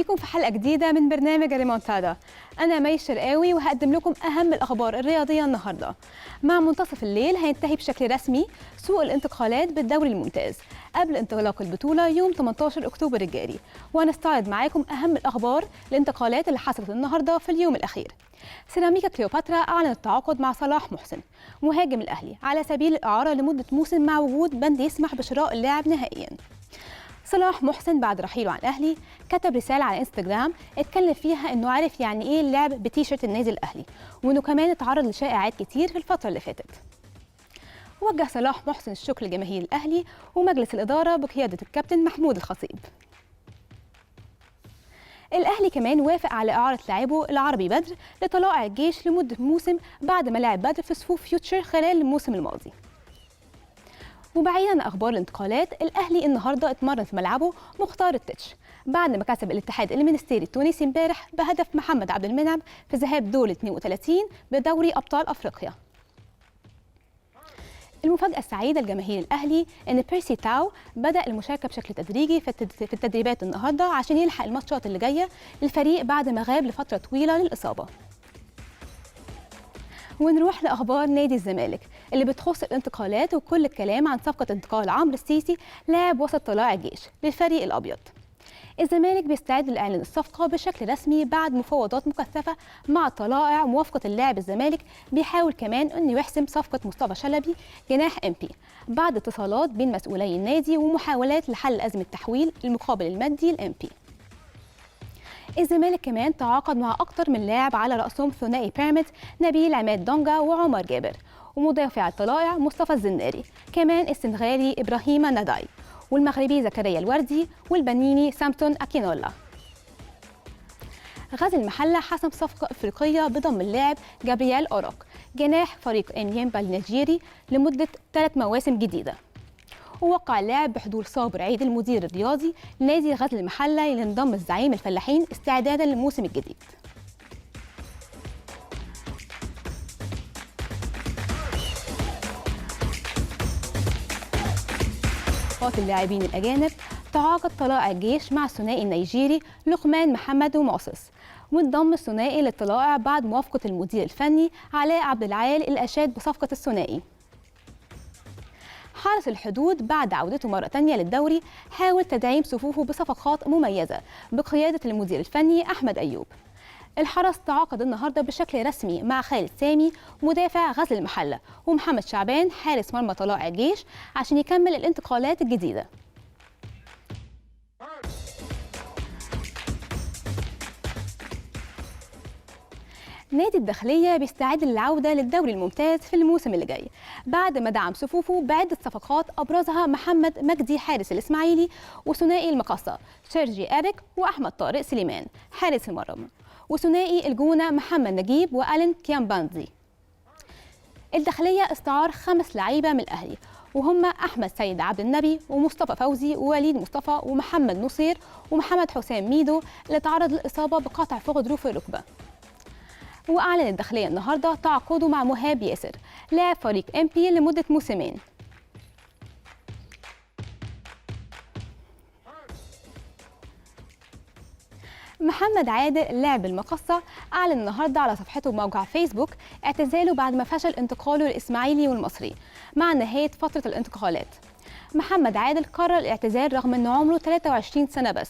بيكم في حلقة جديدة من برنامج الريمونتادا. أنا مي الشرقاوي وهقدم لكم أهم الأخبار الرياضية النهاردة. مع منتصف الليل هينتهي بشكل رسمي سوق الانتقالات بالدوري الممتاز قبل انطلاق البطولة يوم 18 أكتوبر الجاري، وهنستعرض معاكم أهم الأخبار الانتقالات اللي حصلت النهاردة في اليوم الأخير. سيراميكا كليوباترا أعلن التعاقد مع صلاح محسن مهاجم الأهلي على سبيل الإعارة لمدة موسم مع وجود بند يسمح بشراء اللاعب نهائياً. صلاح محسن بعد رحيله عن الأهلي كتب رسالة على انستجرام اتكلم فيها انه عارف يعني ايه اللعب بتيشيرت النادي الأهلي، وانه كمان اتعرض لشائعات كتير في الفترة اللي فاتت. وجه صلاح محسن الشكر لجماهير الأهلي ومجلس الإدارة بقيادة الكابتن محمود الخطيب. الأهلي كمان وافق على إعارة لاعبه العربي بدر لطلائع الجيش لمدة موسم بعد ما لعب بدر في صفوف فيوتشر خلال الموسم الماضي. وبعيدا عن اخبار الانتقالات، الاهلي النهارده اتمرن في ملعبه مختار التتش بعد ما كسب الاتحاد المنستيري التونسي امبارح بهدف محمد عبد المنعم في ذهاب دور 32 بدوري ابطال افريقيا. المفاجأة السعيدة لجماهير الأهلي إن بيرسي تاو بدأ المشاركة بشكل تدريجي في التدريبات النهارده عشان يلحق الماتشات اللي جاية للفريق بعد ما غاب لفترة طويلة للإصابة. ونروح لأخبار نادي الزمالك اللي بتخص الانتقالات وكل الكلام عن صفقة انتقال عمرو السيسي لاعب وسط طلائع الجيش للفريق الأبيض. الزمالك بيستعد لإعلان الصفقة بشكل رسمي بعد مفاوضات مكثفة مع الطلائع. موافقة اللاعب الزمالك بيحاول كمان إنه يحسم صفقة مصطفى شلبي جناح MP بعد اتصالات بين مسؤولي النادي ومحاولات لحل أزمة تحويل المقابل المادي للMP. الزمالك كمان تعاقد مع أكتر من لاعب على رأسهم ثنائي بيراميدز نبيل عماد دونجا وعمر جابر، ومدافع الطلائع مصطفى الزناري، كمان السنغالي إبراهيم نداي، والمغربي زكريا الوردي، والبنيني سامسون أكينولا. غزل المحلة حسم صفقة إفريقية بضم اللاعب جابرييل أوروك جناح فريق إنيمبا النيجيري لمدة 3 مواسم جديدة. ووقع اللاعب بحضور صابر عيد المدير الرياضي لنادي غزل المحلة لانضم الزعيم الفلاحين استعدادا للموسم الجديد. اللاعبين الأجانب تعاقد طلائع الجيش مع الثنائي النيجيري لقمان محمد وموسس، وانضم الثنائي للطلائع بعد موافقة المدير الفني علاء عبد العال الأشاد بصفقة الثنائي. حرس الحدود بعد عودته مرة تانية للدوري حاول تدعيم صفوفه بصفقات مميزة بقيادة المدير الفني أحمد أيوب. الحرس تعاقد النهارده بشكل رسمي مع خالد سامي مدافع غزل المحلة ومحمد شعبان حارس مرمى طلائع الجيش عشان يكمل الانتقالات الجديدة. نادي الداخلية بيستعد للعودة للدوري الممتاز في الموسم اللي جاي بعد ما دعم صفوفه بعدة صفقات أبرزها محمد مجدي حارس الإسماعيلي وثنائي المقصة سيرجي أريك وأحمد طارق سليمان حارس المرمى، وثنائي الجونة محمد نجيب وألين كيامبانزي. الداخلية استعار 5 لعيبة من الأهلي وهم أحمد سيد عبد النبي ومصطفى فوزي ووليد مصطفى ومحمد نصير ومحمد حسام ميدو اللي تعرض للإصابة بقطع في غضروف الركبة. وأعلن الداخلية النهارده تعاقده مع مهاب ياسر لاعب فريق MP لمدة موسمين. محمد عادل لاعب المقصة أعلن النهارده على صفحته بموقع فيسبوك اعتزاله بعد ما فشل انتقاله للإسماعيلي والمصري مع نهاية فترة الانتقالات. محمد عادل قرر الاعتزال رغم أن عمره 23 سنة بس،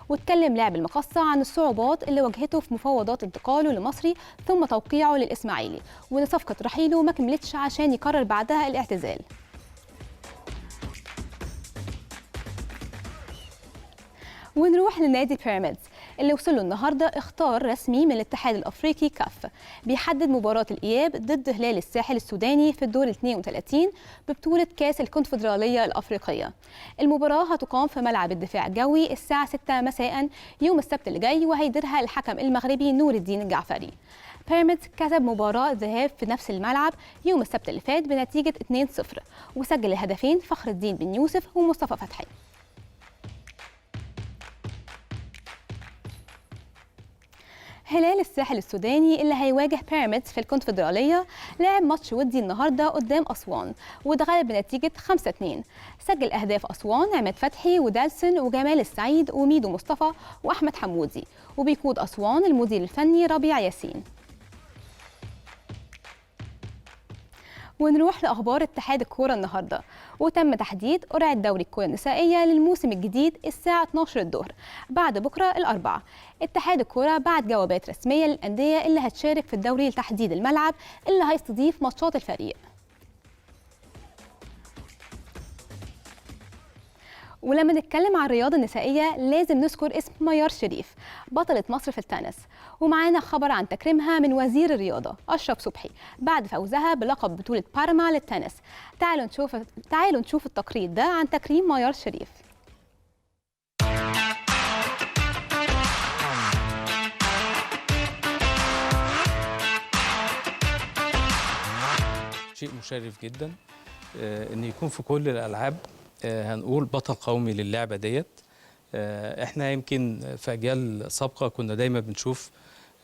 واتكلم لاعب المقصة عن الصعوبات اللي واجهته في مفاوضات انتقاله لمصري ثم توقيعه للإسماعيلي، وإن صفقة رحيله ما كملتش عشان يقرر بعدها الاعتزال. ونروح لنادي بيراميدز اللي وصل له النهارده اختار رسمي من الاتحاد الافريقي كاف بيحدد مباراه الاياب ضد هلال الساحل السوداني في الدور 32 ببطوله كاس الكونفدراليه الافريقيه. المباراه هتقام في ملعب الدفاع الجوي الساعه 6 مساء يوم السبت اللي جاي، وهيديرها الحكم المغربي نور الدين الجعفري. بيراميدز كسب مباراه ذهاب في نفس الملعب يوم السبت اللي فات بنتيجه 2-0، وسجل الهدفين فخر الدين بن يوسف ومصطفى فتحي. هلال الساحل السوداني اللي هيواجه بيراميدز في الكونفدرالية لعب ماتش ودي النهارده قدام أسوان واتغلب بنتيجة 5-2. سجل أهداف أسوان عماد فتحي ودالسون وجمال السعيد وميدو مصطفى وأحمد حمودي، وبيقود أسوان المدير الفني ربيع ياسين. ونروح لأخبار اتحاد الكورة النهارده، وتم تحديد قرعة دوري الكورة النسائية للموسم الجديد الساعة 12 الظهر بعد بكرة الأربعاء. اتحاد الكورة بعت جوابات رسمية للأندية اللي هتشارك في الدوري لتحديد الملعب اللي هيستضيف ماتشات الفريق. ولما نتكلم عن الرياضة النسائية لازم نذكر اسم ميار شريف بطلة مصر في التنس، ومعانا خبر عن تكريمها من وزير الرياضة أشرف صبحي بعد فوزها بلقب بطولة بارما للتنس. تعالوا نشوف التقرير ده عن تكريم ميار شريف. شيء مشرف جدا ان يكون في كل الالعاب هنقول بطل قومي للعبه ديت. احنا يمكن في اجيال سابقه كنا دايما بنشوف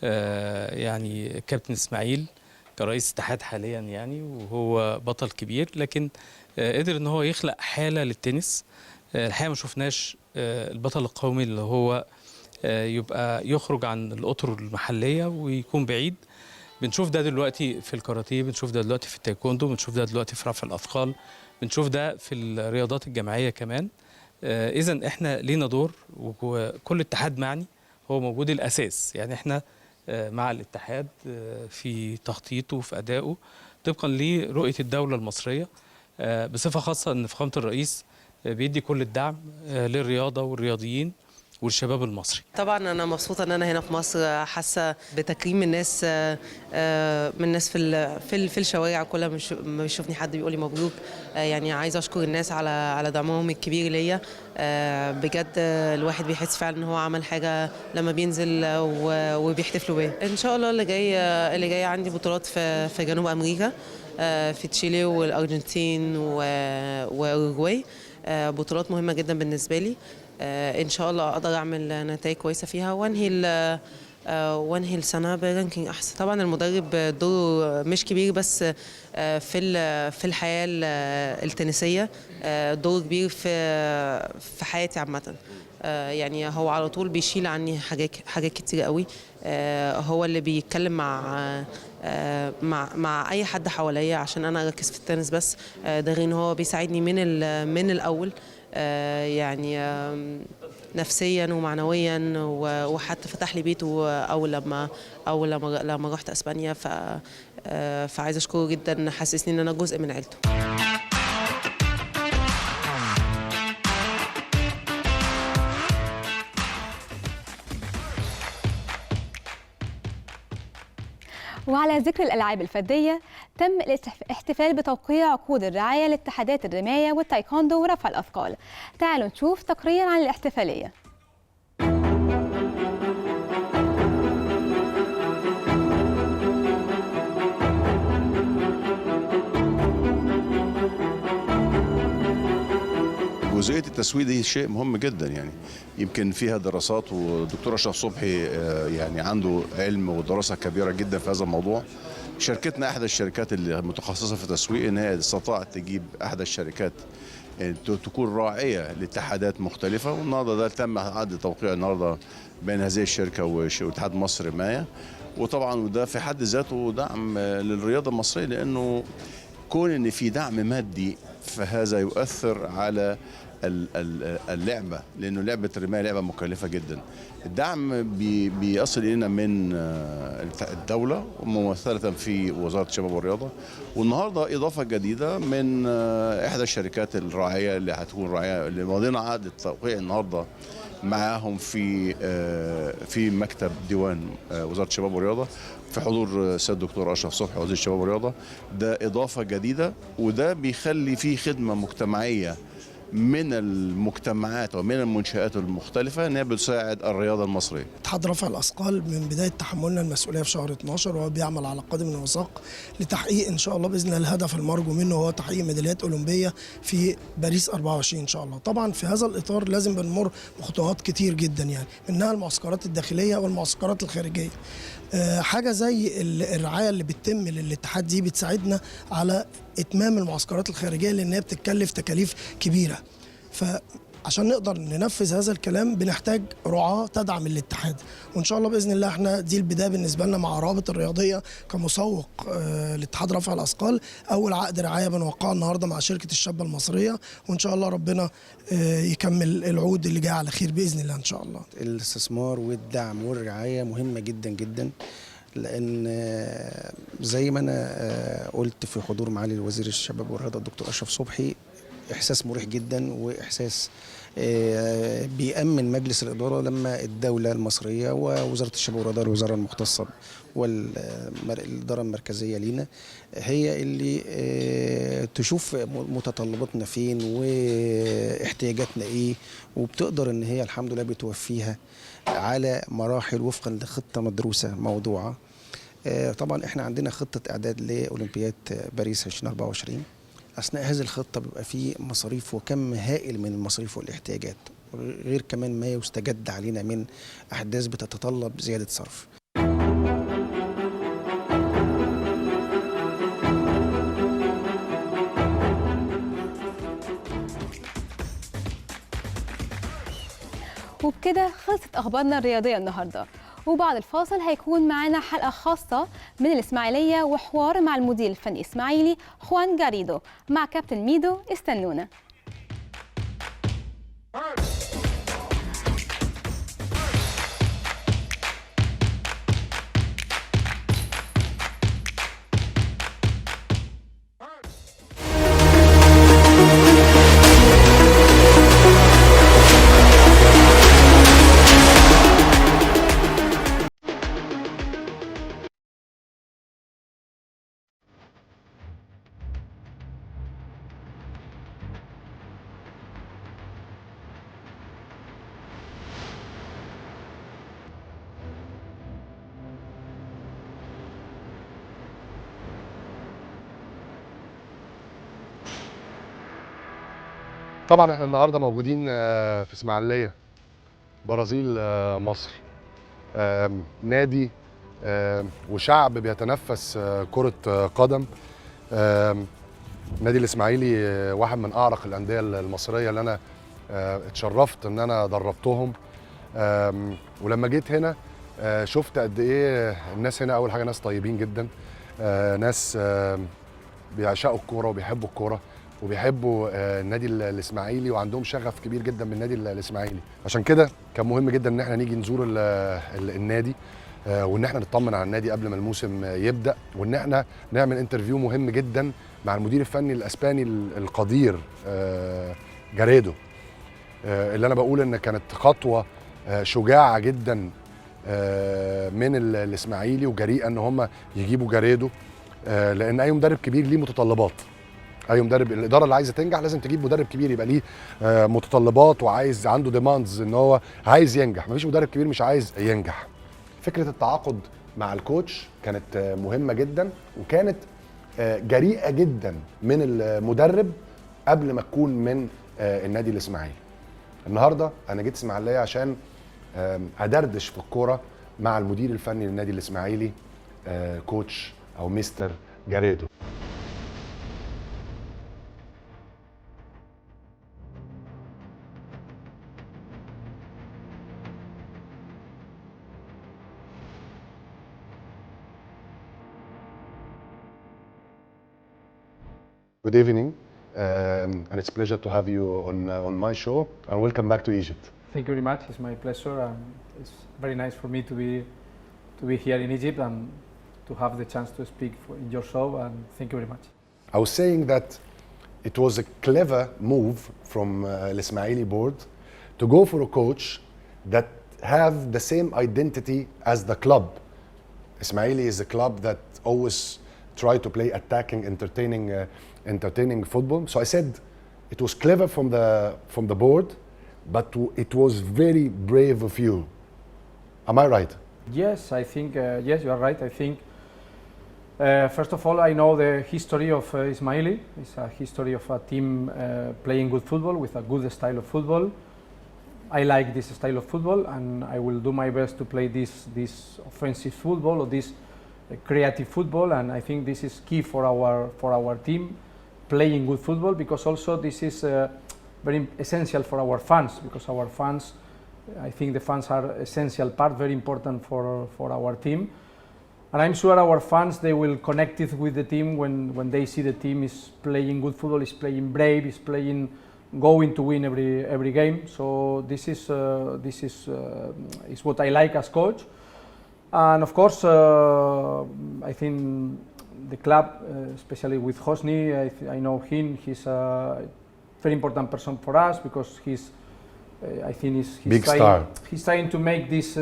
يعني كابتن اسماعيل كرئيس اتحاد حاليا يعني، وهو بطل كبير، لكن قدر ان هو يخلق حاله للتنس. الحقيقه ما شفناش البطل القومي اللي هو يبقى يخرج عن الاطر المحليه ويكون بعيد. بنشوف ده دلوقتي في الكاراتيه، بنشوف ده دلوقتي في التايكوندو، بنشوف ده دلوقتي في رفع الاثقال، بنشوف ده في الرياضات الجماعيه كمان. اذا احنا لينا دور، وكل اتحاد معني هو موجود الاساس. يعني احنا مع الاتحاد في تخطيطه وفي ادائه طبقا لرؤيه الدوله المصريه، بصفه خاصه ان فخامه الرئيس بيدي كل الدعم للرياضه والرياضيين والشباب المصري. طبعا انا مبسوطه ان انا هنا في مصر، حاسه بتكريم الناس في الشوارع كلها. ما بيشوفني حد بيقول لي مبروك. يعني عايزه اشكر الناس على دعمهم الكبير ليا. بجد الواحد بيحس فعلا ان هو عمل حاجه لما بينزل وبيحتفلوا بيه. ان شاء الله اللي جاي عندي بطولات في جنوب امريكا، في تشيلي والارجنتين واوروغواي. بطولات مهمه جدا بالنسبه لي. ان شاء الله اقدر اعمل نتائج كويسه فيها وانهي السنه برانكينج احسن. طبعا المدرب دوره مش كبير بس في الحياه التنسيه، دوره كبير في حياتي عامه. يعني هو على طول بيشيل عني حاجات كتير قوي. هو اللي بيتكلم مع اي حد حواليا عشان انا اركز في التنس بس. ده غير ان هو بيساعدني من الاول، يعني نفسيا ومعنويا، وحتى فتح لي بيته اول لما رحت اسبانيا. فعايزه اشكره جدا، حسسني ان انا جزء من عيلته. وعلى ذكر الألعاب الفردية، تم الاحتفال بتوقيع عقود الرعاية لاتحادات الرماية والتايكوندو ورفع الأثقال. تعالوا نشوف تقرير عن الاحتفالية. جزئيه التسويق دي شيء مهم جدا، يعني يمكن فيها دراسات، والدكتور اشرف صبحي يعني عنده علم ودراسه كبيره جدا في هذا الموضوع. شركتنا احدى الشركات اللي متخصصه في التسويق، ان هي استطاعت تجيب احدى الشركات تكون راعيه لاتحادات مختلفه، والنهارده ده تم عقد توقيع النهارده بين هذه الشركه واتحاد مصر رمايه. وطبعا وده في حد ذاته دعم للرياضه المصريه، لانه كون ان في دعم مادي فهذا يؤثر على اللعبه، لانه لعبه الرمايه لعبه مكلفه جدا. الدعم بيصل الينا من الدوله ممثله في وزاره الشباب والرياضه، والنهارده اضافه جديده من احدى الشركات الراعيه اللي هتكون راعيه، اللي ماضينا عقد التوقيع النهارده معاهم في مكتب ديوان وزاره الشباب والرياضه في حضور سيد الدكتور اشرف صبحي وزير الشباب والرياضه. ده اضافه جديده، وده بيخلي فيه خدمه مجتمعيه من المجتمعات ومن المنشآت المختلفة انها بتساعد الرياضة المصرية. اتحاد رفع الأثقال من بداية تحملنا المسؤولية في شهر 12 وهو بيعمل على قدم وساق لتحقيق إن شاء الله بإذن الله الهدف المرجو منه هو تحقيق ميداليات أولمبية في باريس 24 إن شاء الله. طبعا في هذا الإطار لازم بنمر بخطوات كتير جدا يعني منها المعسكرات الداخلية والمعسكرات الخارجية. حاجة زي الرعاية اللي بتتم للاتحاد دي بتساعدنا على إتمام المعسكرات الخارجية لأنها بتتكلف تكاليف كبيرة. فعشان نقدر ننفذ هذا الكلام بنحتاج رعاة تدعم الاتحاد، وإن شاء الله بإذن الله احنا دي البداية بالنسبة لنا مع روابط الرياضية كمسوق لاتحاد رفع الأثقال. أول عقد رعاية بنوقعه النهاردة مع شركة الشابة المصرية، وإن شاء الله ربنا يكمل العقود اللي جايه على خير بإذن الله إن شاء الله. الاستثمار والدعم والرعاية مهمة جدا جدا، لأن زي ما أنا قلت في حضور معالي الوزير الشباب والرياضة الدكتور أشرف صبحي، إحساس مريح جدا وإحساس بيأمن مجلس الإدارة لما الدولة المصرية ووزارة الشباب والرياضة الوزارة المختصة والإدارة المركزية لينا هي اللي تشوف متطلباتنا فين واحتياجاتنا إيه، وبتقدر إن هي الحمد لله بتوفيها على مراحل وفقا لخطة مدروسة موضوعة. طبعا احنا عندنا خطة إعداد لأولمبياد باريس 2024. أثناء هذه الخطة بيبقى فيه مصاريف وكم هائل من المصاريف والاحتياجات، غير كمان ما يستجد علينا من أحداث بتتطلب زيادة صرف. وبكده خلصت أخبارنا الرياضية النهاردة، وبعد الفاصل هيكون معانا حلقة خاصة من الإسماعيلية وحوار مع المدير الفني إسماعيلي جاريدو مع كابتن ميدو. استنونا. طبعا احنا النهارده موجودين في اسماعيليه برازيل مصر، نادي وشعب بيتنفس كرة قدم. نادي الإسماعيلي واحد من أعرق الأندية المصرية اللي أنا اتشرفت إن أنا دربتهم، ولما جيت هنا شفت قد إيه الناس هنا. أول حاجة ناس طيبين جدا، ناس بيعشقوا الكورة وبيحبوا الكورة وبيحبوا النادي الإسماعيلي وعندهم شغف كبير جدا بالنادي الإسماعيلي. عشان كده كان مهم جدا ان احنا نيجي نزور النادي، وان احنا نطمن على النادي قبل ما الموسم يبدا، وان احنا نعمل انترفيو مهم جدا مع المدير الفني الاسباني القدير جاريدو، اللي انا بقول ان كانت خطوه شجاعه جدا من الإسماعيلي وجريئه ان هم يجيبوا جاريدو، لان اي مدرب كبير ليه متطلبات. اي مدرب، الاداره اللي عايزه تنجح لازم تجيب مدرب كبير يبقى ليه متطلبات وعايز عنده ديماندز ان هو عايز ينجح. مفيش مدرب كبير مش عايز ينجح. فكره التعاقد مع الكوتش كانت مهمه جدا، وكانت جريئه جدا من المدرب قبل ما تكون من النادي الاسماعيلي. النهارده انا جيت اسماعيليه عشان ادردش في الكوره مع المدير الفني للنادي الاسماعيلي كوتش او مستر جاريدو. Good evening, and it's a pleasure to have you on my show, and welcome back to Egypt. Thank you very much. It's my pleasure, and it's very nice for me to be here in Egypt and to have the chance to speak in your show. And thank you very much. I was saying that it was a clever move from Ismaili board to go for a coach that have the same identity as the club. Ismaili is a club that always try to play attacking, entertaining football. So I said, it was clever from the board, but it was very brave of you. Am I right? Yes, I think yes, you are right. I think first of all, I know the history of Ismaili. It's a history of a team playing good football with a good style of football. I like this style of football, and I will do my best to play this offensive football or this creative football. And I think this is key for our team, playing good football, because also this is very essential for our fans, because our fans, I think the fans are essential part, very important for our team. And I'm sure our fans, they will connect it with the team when they see the team is playing good football, is playing brave, is playing, going to win every game. So this is what I like as coach. And of course, I think the club, especially with Hosni, I know him. He's a very important person for us, because I think he's trying to make this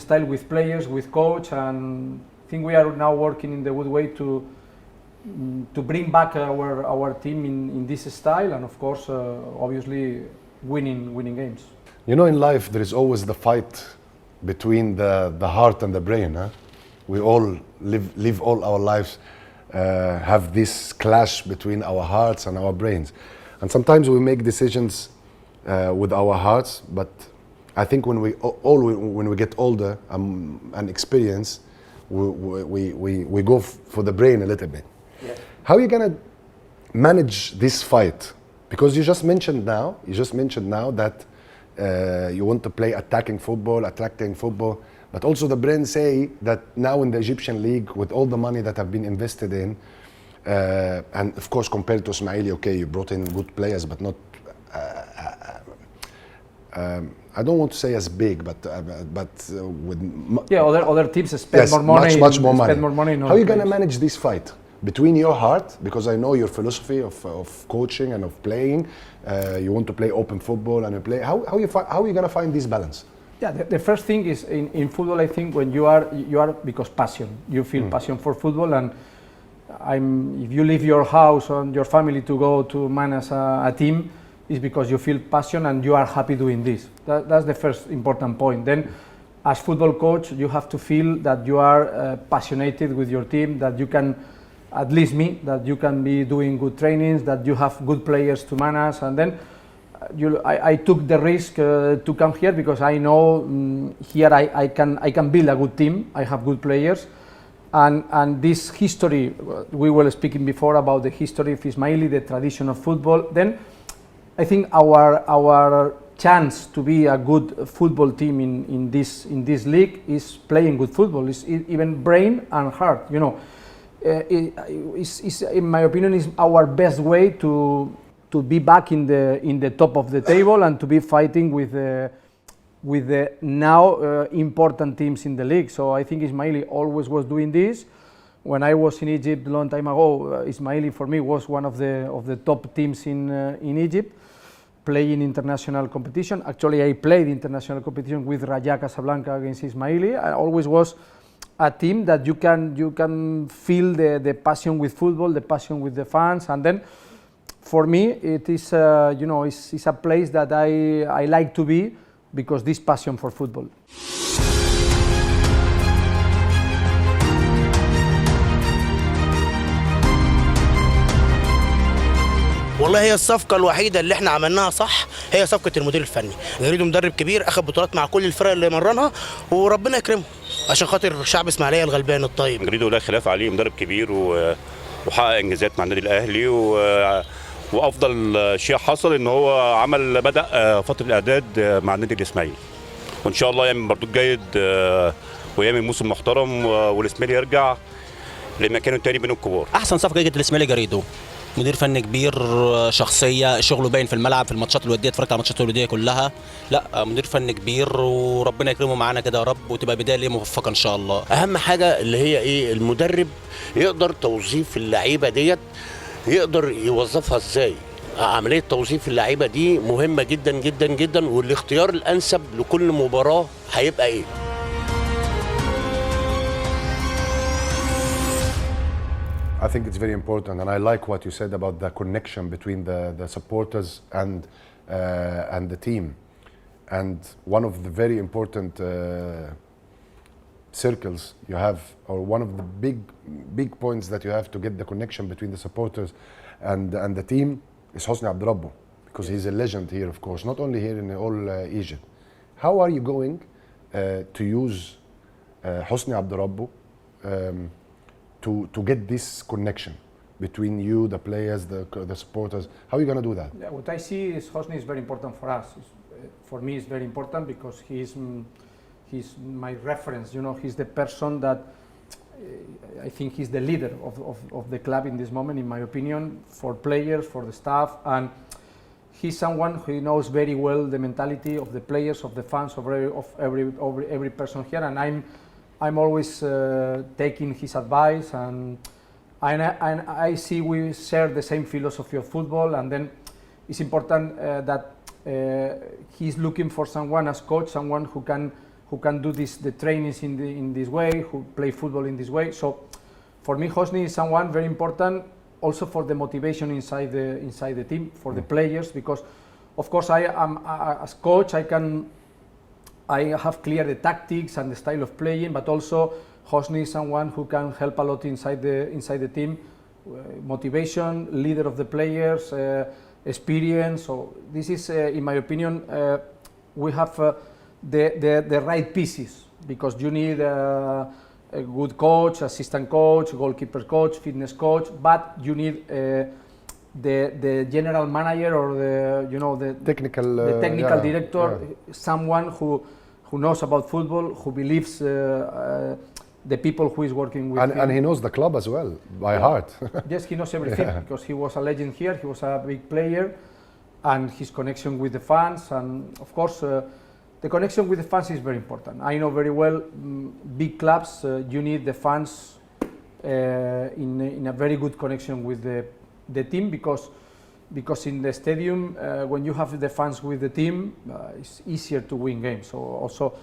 style with players, with coach, and I think we are now working in the good way to bring back our team in this style, and of course, obviously, winning games. You know, in life there is always the fight between the heart and the brain. Huh? We all live all our lives have this clash between our hearts and our brains, and sometimes we make decisions with our hearts, but I think when we get older and experience, we go for the brain a little bit. Yeah. How are you gonna manage this fight? Because you just mentioned now that you want to play attracting football, but also the brain say that now in the Egyptian league, with all the money that have been invested in, and of course compared to Ismaili, okay, you brought in good players, but not. I don't want to say as big, but with other teams spend more money. Much more money. Spend more money. How are you going to manage this fight between your heart, because I know your philosophy of coaching and of playing? You want to play open football and you play. How are you going to find this balance? Yeah, the first thing is in football. I think when you are because passion. You feel passion for football, and if you leave your house and your family to go to manage a team, is because you feel passion and you are happy doing this. That's the first important point. Then, as football coach, you have to feel that you are passionate with your team, that you can, at least me, that you can be doing good trainings, that you have good players to manage. And then I took the risk to come here, because I know here I can build a good team. I have good players. And this history, we were speaking before about the history of Ismaili, the tradition of football. Then I think our chance to be a good football team in this league is playing good football. It's even brain and heart. You know, in my opinion, is our best way to be back in the top of the table and to be fighting with the now important teams in the league. So I think Ismaili always was doing this. When I was in Egypt a long time ago, Ismaili for me was one of the top teams in Egypt, playing international competition. Actually, I played international competition with Raja Casablanca against Ismaili. I always was a team that you can feel the passion with football, the passion with the fans, and then for me it is it's a place that I like to be, because this passion for football. والله هي الصفقة الوحيدة اللي احنا عملناها صح هي صفقة المدير الفني. جاريدو مدرب كبير، اخذ بطولات مع كل الفرق اللي مرنها، وربنا يكرمه عشان خاطر شعب اسماعيليه الغلبان الطيب. جاريدو لا خلاف عليه، مدرب كبير وحقق انجازات مع النادي الاهلي، وافضل شيء حصل ان هو بدأ فترة الاعداد مع النادي الاسماعيلي، وان شاء الله يعمل مردود جيد ويعمل موسم محترم، والاسماعيلي يرجع لمكانه الثاني بين الكبار. احسن صفقة جت الاسماعيلي جاريدو، مدير فني كبير، شخصيه، شغله باين في الملعب، في الماتشات الوديه، اتفرجت على الماتشات الوديه كلها. لا مدير فني كبير، وربنا يكرمه معانا كده يا رب، وتبقى بدايه ليه موفقه ان شاء الله. اهم حاجه اللي هي ايه، المدرب يقدر توظيف اللعيبه ديت، يقدر يوظفها ازاي. عمليه توظيف اللعيبه دي مهمه جدا جدا جدا، والاختيار الانسب لكل مباراه هيبقى ايه. I think it's very important, and I like what you said about the connection between the supporters and the team. And one of the very important circles you have, or one of the big points that you have to get the connection between the supporters and the team is Hosni Abdurabbo, because he's a legend here, of course, not only here in all Egypt. How are you going to use Hosni Abdurabbo to get this connection between you, the players, the supporters? How are you going to do that? Yeah, what I see is Hosni is very important for us. For me, it's very important because he's my reference. You know, he's the person that I think he's the leader of the club in this moment, in my opinion, for players, for the staff, and he's someone who knows very well the mentality of the players, of the fans, of every person here, and I'm always taking his advice, and I see we share the same philosophy of football, and then it's important that he's looking for someone as coach, someone who can do the trainings in this way, who play football in this way. So for me, Hosni is someone very important also for the motivation inside the team, for the players, because of course I am as coach, I have clear the tactics and the style of playing, but also Hosni is someone who can help a lot inside the team, motivation, leader of the players, experience. So this is, in my opinion, we have the right pieces, because you need a good coach, assistant coach, goalkeeper coach, fitness coach, but you need the general manager or the technical director, someone who knows about football, who believes the people who is working with him. And he knows the club as well, by heart. Yes, he knows everything, because he was a legend here, he was a big player, and his connection with the fans, and of course, the connection with the fans is very important. I know very well, big clubs, you need the fans in a very good connection with the team, because in the stadium, when you have the fans with the team, it's easier to win games. So also,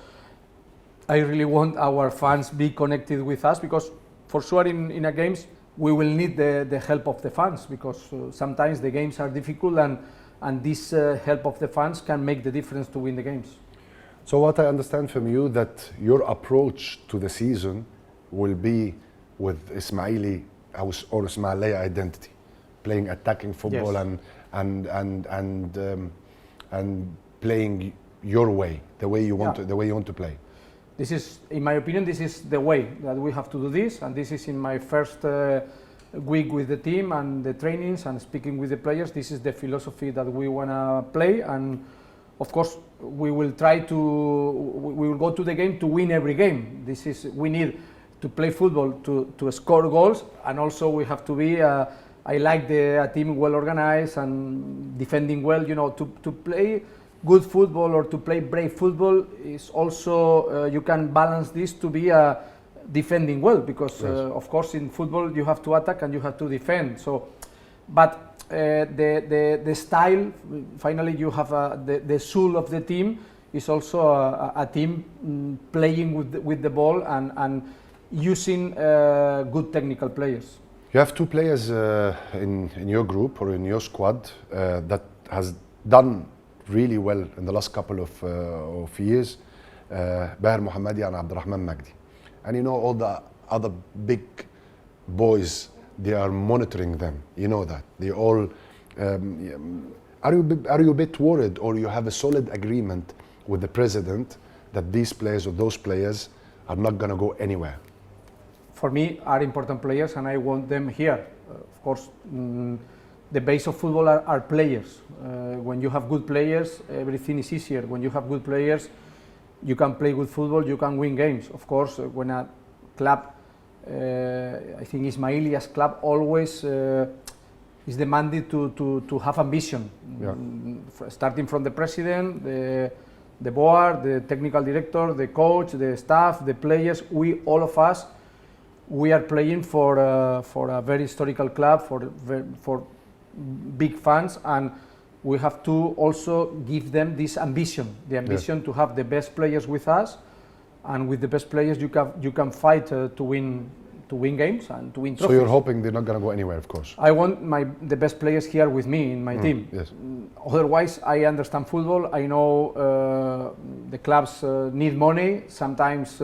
I really want our fans be connected with us, because for sure in a games, we will need the help of the fans, because sometimes the games are difficult, and this help of the fans can make the difference to win the games. So what I understand from you, that your approach to the season will be with Ismaili or Ismaili identity, playing attacking football, Yes. and playing your way, the way you want to play. This is, in my opinion, this is the way that we have to do this, and this is in my first week with the team and the trainings and speaking with the players. This is the philosophy that we want to play, and of course we will go to the game to win every game. We need to play football to score goals, and also we have to be I like a team well organized and defending well. You know, to play good football or to play brave football is also you can balance this to be defending well, because of course in football you have to attack and you have to defend. So, but the style, finally you have the soul of the team is also a team playing with the ball and using good technical players. You have two players in your group or in your squad that has done really well in the last couple of years, Bahar Mohammadi and Abdurrahman Magdi. And you know all the other big boys, they are monitoring them. You know that. They all, are you a bit worried, or you have a solid agreement with the president that these players or those players are not going to go anywhere? For me, are important players, and I want them here. Of course, the base of football are players. When you have good players, everything is easier. When you have good players, you can play good football, you can win games. Of course, when a club, I think Ismaili as club always is demanded to have ambition. Starting from the president, the board, the technical director, the coach, the staff, the players, all of us, we are playing for a very historical club, for big fans, and we have to also give them this ambition, the ambition to have the best players with us, and with the best players you can fight to win games and to win So trophies. you're hoping they're not going to go anywhere, of course. I want the best players here with me in my team. Yes. Otherwise, I understand football. I know the clubs need money. Sometimes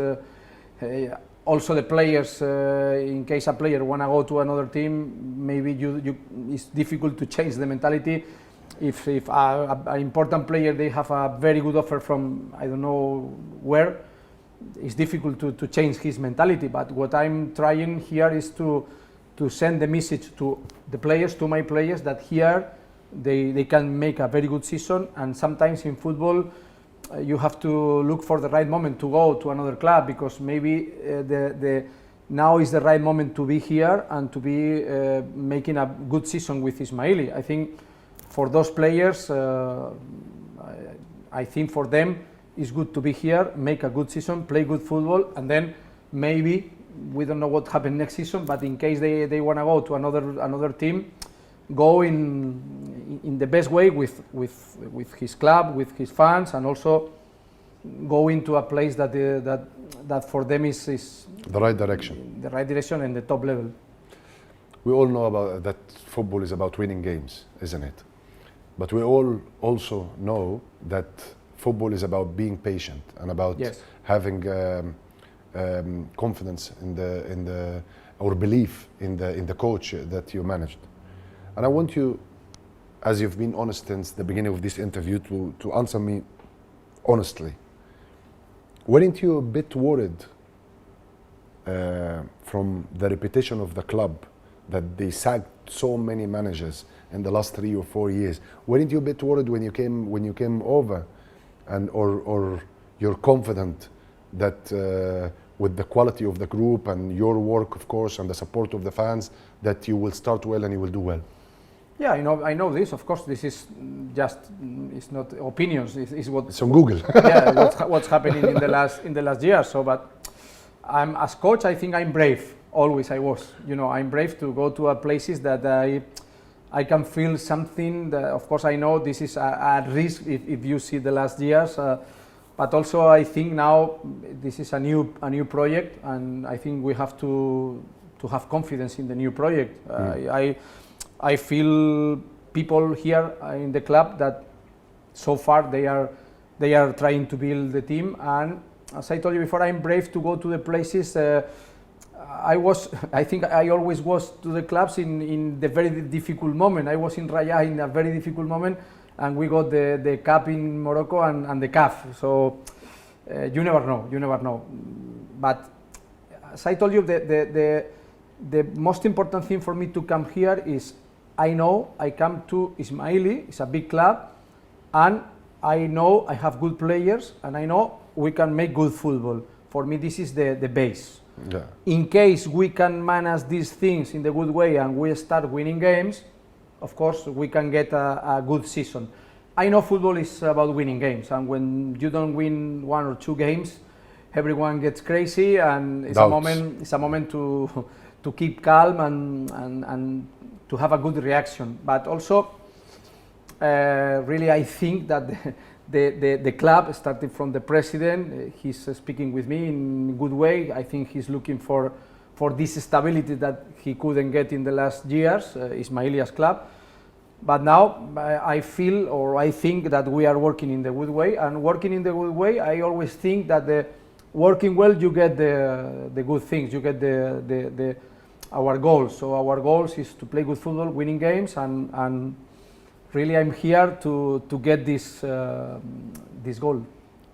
also the players, in case a player want to go to another team, maybe it's difficult to change the mentality. If an important player, they have a very good offer from I don't know where, it's difficult to change his mentality. But what I'm trying here is to send the message to the players, to my players, that here they can make a very good season. And sometimes in football, you have to look for the right moment to go to another club, because maybe now is the right moment to be here and to be making a good season with Ismaili. I think for those players, I think for them it's good to be here, make a good season, play good football, and then maybe we don't know what happens next season, but in case they want to go to another team, go in the best way with his club, with his fans, and also go into a place that for them is The right direction. the right direction and the top level. We all know about that football is about winning games, isn't it? But we all also know that football is about being patient and about having confidence in the or belief in the coach that you managed. And I want you, as you've been honest since the beginning of this interview, to answer me honestly. Weren't you a bit worried from the reputation of the club that they sacked so many managers in the last 3 or 4 years? Weren't you a bit worried when you came over, and or you're confident that with the quality of the group and your work, of course, and the support of the fans, that you will start well and you will do well? Yeah, I know this. Of course, this is just it's not opinions. It's what it's on Google. Yeah, what's happening in the last year. So, but I'm as coach, I think I'm brave. Always I was. I'm brave to go to places that I can feel something. That, of course, I know this is a risk if you see the last years. But also, I think now this is a new project, and I think we have to have confidence in the new project. I feel people here in the club that so far they are trying to build the team, and as I told you before, I'm brave to go to the places. I think I always was to the clubs in the very difficult moment. I was in Raya in a very difficult moment, and we got the cup in Morocco and the CAF. So you never know. But as I told you, the most important thing for me to come here is I know I come to Ismaili, it's a big club, and I know I have good players, and I know we can make good football. For me, this is the base. Yeah. In case we can manage these things in the good way and we start winning games, of course we can get a good season. I know football is about winning games, and when you don't win 1 or 2 games, everyone gets crazy, and it's a moment to keep calm and to have a good reaction. But also, really, I think that the club, starting from the president, he's speaking with me in a good way. I think he's looking for this stability that he couldn't get in the last years, Ismaili's club. But now I feel, or I think that we are working in the good way, and working in the good way, I always think that working well, you get the good things, you get our goals. So our goals is to play good football, winning games, and really I'm here to get this goal.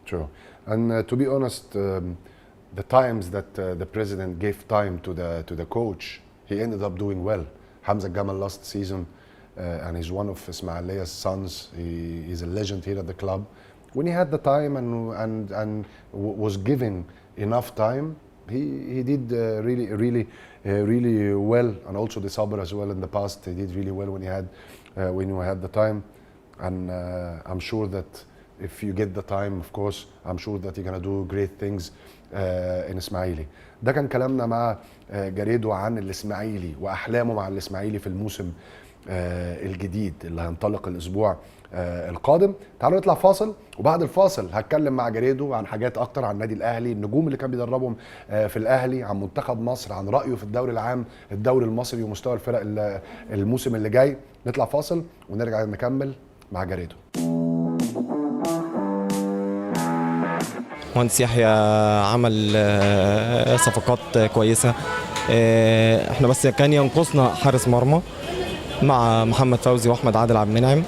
True. And to be honest, the times that the president gave time to the coach, he ended up doing well. Hamza Gamal last season, and he's one of Ismaili's sons. He's a legend here at the club. When he had the time and was given enough time, he did really well, and also the Sabr as well in the past. He did really well when he had the time, and I'm sure that if you get the time, of course, I'm sure that you're gonna do great things in إسماعيلي. ده كان كلامنا مع جاريدو عن الإسماعيلي وأحلامه مع الإسماعيلي في الموسم الجديد اللي هينطلق الاسبوع القادم. تعالوا نطلع فاصل، وبعد الفاصل هتكلم مع جاريدو عن حاجات اكتر عن النادي الاهلي، النجوم اللي كان بيدربهم في الاهلي، عن منتخب مصر، عن رايه في الدوري العام، الدوري المصري ومستوى الفرق الموسم اللي جاي. نطلع فاصل ونرجع نكمل مع جاريدو. مهندس يحيى عمل صفقات كويسه، احنا بس كان ينقصنا حارس مرمى مع محمد فوزي واحمد عادل عبد المنعم.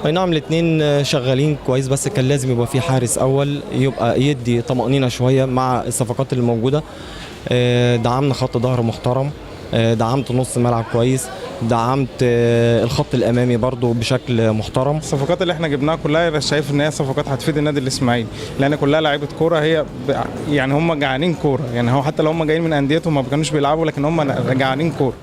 اي نعم الاثنين شغالين كويس، بس كان لازم يبقى في حارس اول يبقى يدي طمأنينة شويه مع الصفقات اللي موجوده. دعمنا خط ظهر محترم، دعمت نص ملعب كويس، دعمت الخط الامامي برضو بشكل محترم. الصفقات اللي احنا جبناها كلها انا شايف ان هي صفقات هتفيد النادي الاسماعيلي، لان كلها لعيبه كوره، هي يعني هم جعانين كوره، يعني هو حتى لو هم جايين من انديتهم ما كانوش بيلعبوا، لكن هم جعانين كوره،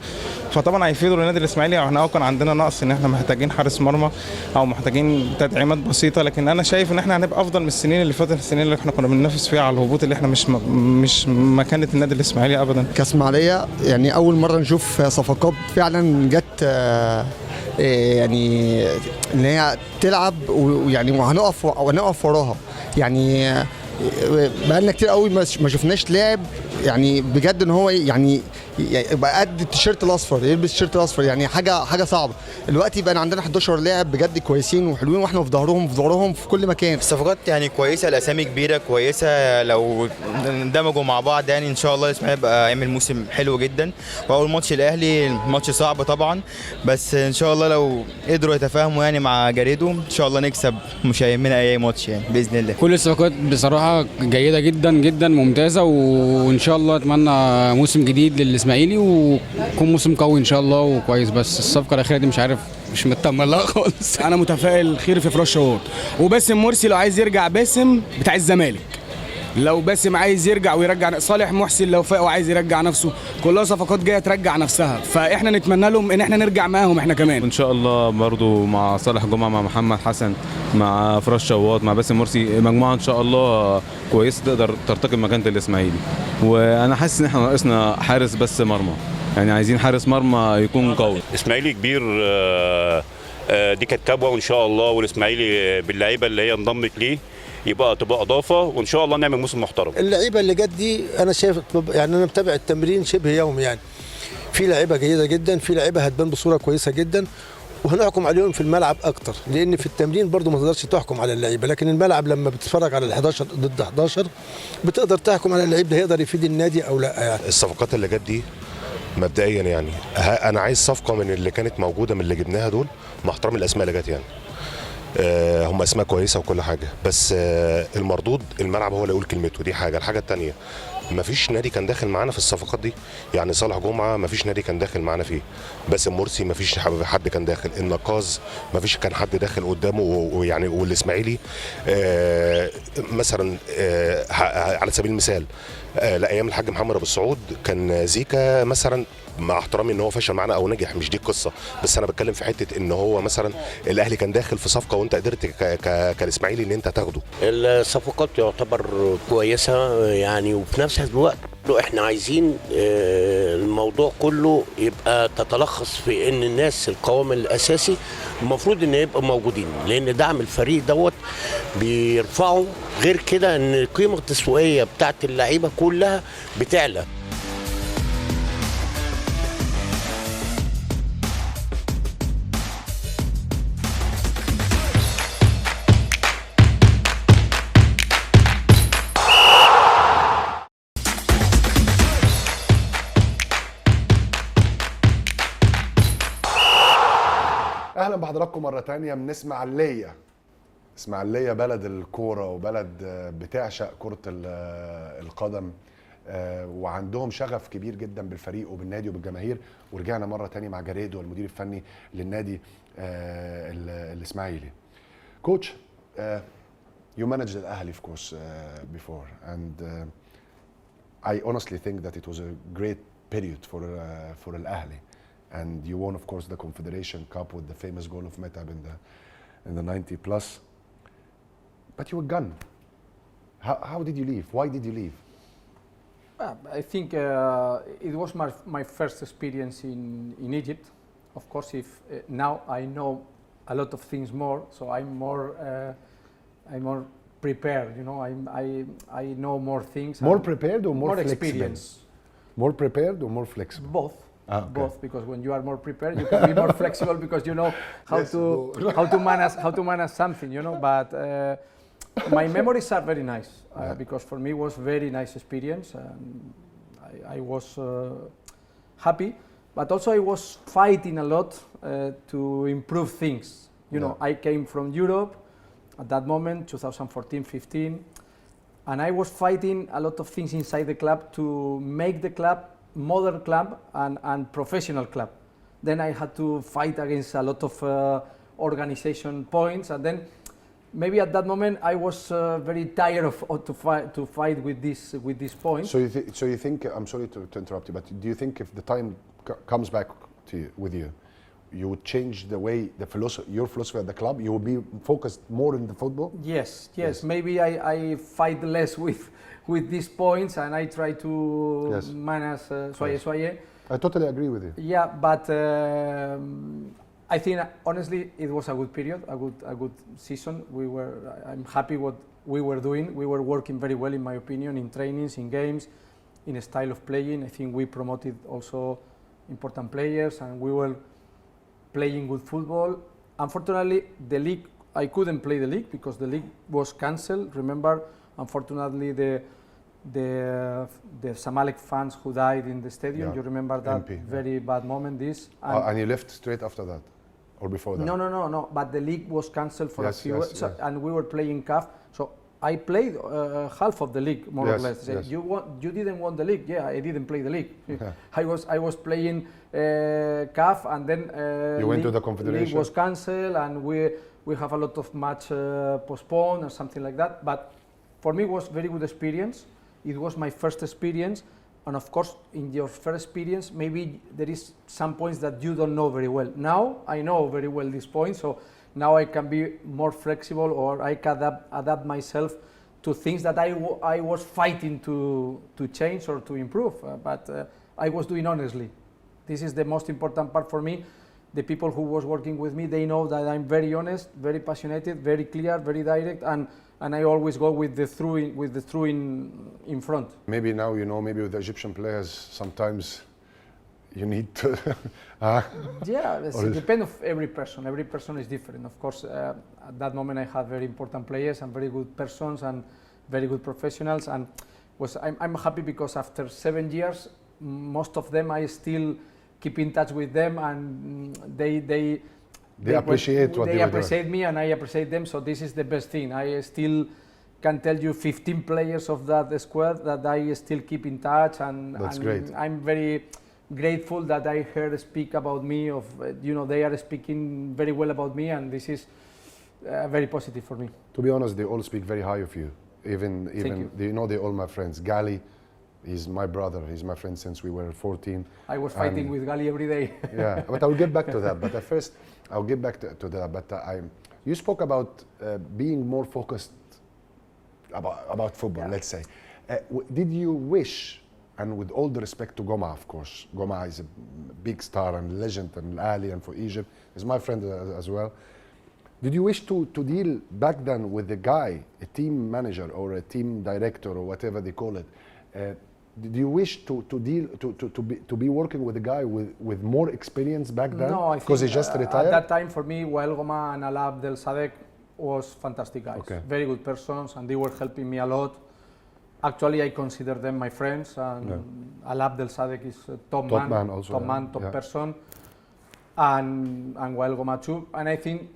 فطبعا هيفيدوا النادي الاسماعيلي. احنا كان عندنا نقص ان احنا محتاجين حارس مرمى او محتاجين تدعيمات بسيطه، لكن انا شايف ان احنا هنبقى افضل من السنين اللي فاتت، السنين اللي احنا كنا بننافس فيها على الهبوط، اللي احنا مش مكانه النادي الاسماعيلي ابدا. كاسماعيليه يعني اول مره نشوف صفقات فعلا جت يعني ان هي تلعب، ويعني وهنقف وراها. يعني بقالنا كتير قوي ما شفناش لاعب يعني بجد ان هو يعني يبقى قد التيشيرت الاصفر، يلبس التيشيرت الاصفر، يعني حاجه صعبه. دلوقتي بقى عندنا 11 لاعب بجد كويسين وحلوين، واحنا في ظهرهم في كل مكان. الصفقات يعني كويسه، الاسامي كبيره كويسه، لو اندمجوا مع بعض يعني ان شاء الله الاسماعيلي يبقى يعمل موسم حلو جدا. واول ماتش الاهلي ماتش صعب طبعا، بس ان شاء الله لو قدروا يتفاهموا يعني مع جاريدو ان شاء الله نكسب، مش هيهمنا اي ماتش يعني باذن الله. كل الصفقات بصراحه جيده جدا جدا ممتازه، وان شاء الله اتمنى موسم جديد للاسماعيلي ويكون موسم قوي ان شاء الله وكويس. بس الصفقه الاخيره دي مش عارف، مش مطمن لها خالص. انا متفائل خير في فراش شهور، وباسم مرسي لو عايز يرجع، باسم بتاع الزمالك لو باسم عايز يرجع ويرجع، صالح محسن لو فاق وعايز يرجع نفسه، كلها صفقات جايه ترجع نفسها، فاحنا نتمنى لهم ان احنا نرجع معاهم احنا كمان ان شاء الله. برضو مع صالح جمعه، مع محمد حسن، مع فراش شواط، مع باسم مرسي، مجموعه ان شاء الله كويسه تقدر ترتقي مكانه الاسماعيلي. وانا حاسس ان احنا ناقصنا حارس بس مرمى، يعني عايزين حارس مرمى يكون قوي. اسماعيلي كبير، دي كانت كبوه، وان شاء الله والاسماعيلي باللعيبه اللي هي انضمت ليه تبقى اضافه، وان شاء الله نعمل موسم محترم. اللعيبه اللي جت دي انا شايف، يعني انا متابع التمرين شبه يومي، يعني في لعيبه جيده جدا، في لعيبه هتبان بصوره كويسه جدا، وهنحكم عليهم في الملعب اكتر، لان في التمرين برضو ما تقدرش تحكم على اللعيبه، لكن الملعب لما بتتفرج على ال11 ضد 11 بتقدر تحكم على اللعيب ده هيقدر يفيد النادي او لا. يعني الصفقات اللي جت دي مبدئيا يعني انا عايز صفقه من اللي كانت موجوده، من اللي جبناها دول، مع احترام الاسماء اللي جت يعني. هم اسماء كويسه وكل حاجه، بس المردود الملعب هو اللي يقول كلمته. دي حاجه. الحاجه الثانيه، مفيش نادي كان داخل معانا في الصفقات دي، يعني صالح جمعه مفيش نادي كان داخل معانا فيه، باسم مرسي مفيش حد كان داخل، النقاز مفيش كان حد داخل قدامه، ويعني والاسماعيلي مثلا على سبيل المثال لايام الحاج محمد ابو السعود كان زيكا مثلا، مع احترامي ان هو فشل معانا او نجح، مش دي القصه، بس انا بتكلم في حته ان هو مثلا الاهلي كان داخل في صفقه وانت قدرت كالاسماعيلي ان انت تاخده. الصفقات يعتبر كويسه يعني، وفي نفس الوقت احنا عايزين الموضوع كله يبقى تتلخص في ان الناس القوام الاساسي المفروض ان يبقوا موجودين، لان دعم الفريق دوت بيرفعه. غير كده ان القيمه التسويقيه بتاعت اللعيبه كلها بتعلى. اهلا بحضراتكم مره تانية من اسماعيليه. اسماعيليه بلد الكوره وبلد بتعشق كره القدم، وعندهم شغف كبير جدا بالفريق وبالنادي وبالجماهير. ورجعنا مره تانية مع جاريدو المدير الفني للنادي الاسماعيلي. كوتش, you managed الأهلي of course before, and I honestly think that it was a great period for الأهلي. And you won, of course, the Confederation Cup with the famous goal of Metab in the 90 plus. But you were gone. How did you leave? Why did you leave? I think it was my first experience in Egypt. of course, if now I know a lot of things more, so I'm more prepared. You know, I know more things. More prepared or more flexible? Experience. More prepared or more flexible? Both. Okay. Both, because when you are more prepared, you can be more flexible because you know how to manage something. You know, but my memories are very nice because for me it was very nice experience. I was happy, but also I was fighting a lot to improve things. You know, I came from Europe at that moment, 2014-15, and I was fighting a lot of things inside the club to make the club modern club and professional club. Then I had to fight against a lot of organization points, and then maybe at that moment I was very tired of to fight with these points. So you think, I'm sorry to interrupt you, but do you think if the time comes back to you, with you, you would change the way your philosophy at the club? You will be focused more in the football? Yes. Maybe I fight less with these points and I try to manage soye. I totally agree with you. Yeah, but I think honestly it was a good period, a good season. I'm happy what we were doing. We were working very well, in my opinion, in trainings, in games, in a style of playing. I think we promoted also important players and we were playing good football. Unfortunately, the league, I couldn't play the league because the league was cancelled. Remember, unfortunately, the Zamalek fans who died in the stadium. You remember that very bad moment. And you left straight after that, or before that? No. But the league was cancelled for a few weeks, and we were playing CAF. So I played half of the league, more or less. You didn't want the league? Yeah, I didn't play the league. I was playing CAF, and then you went to the Confederation. League was cancelled, and we have a lot of match postponed or something like that. But for me, it was very good experience. It was my first experience, and of course, in your first experience, maybe there is some points that you don't know very well. Now I know very well these points, so now I can be more flexible, or I can adapt myself to things that I was fighting to change or to improve, but I was doing honestly. This is the most important part for me. The people who was working with me, they know that I'm very honest, very passionate, very clear, very direct, and I always go with the through in front. Maybe now you know, maybe with the Egyptian players, sometimes you need to. It depends on every person. Every person is different. Of course, at that moment I had very important players and very good persons and very good professionals, and I'm happy because after 7 years, most of them I still keep in touch with them, and they appreciate what they appreciate me, and I appreciate them. So this is the best thing. I still can tell you 15 players of that squad that I still keep in touch, and that's great. I'm very grateful that I heard speak about me. They are speaking very well about me, and this is very positive for me. To be honest, they all speak very high of you. Even they're all my friends. Gali, he's my brother. He's my friend since we were 14. I was fighting with Gali every day. Yeah, but I'll get back to that. But at first, I'll get back to that. But you spoke about being more focused about football, let's say. Did you wish, and with all the respect to Goma, of course, Goma is a big star and legend and Ali, and for Egypt, he's my friend as well. Did you wish to deal back then with the guy, a team manager or a team director or whatever they call it? Did you wish to be working with a guy with more experience back then? No, I think because he just retired. At that time, for me, Wael Goma and Alaa Abdel Sadek was fantastic guys, very good persons, and they were helping me a lot. Actually, I consider them my friends, and Alaa Abdel Sadek is a top man, also, top person, and Wael Goma too. And I think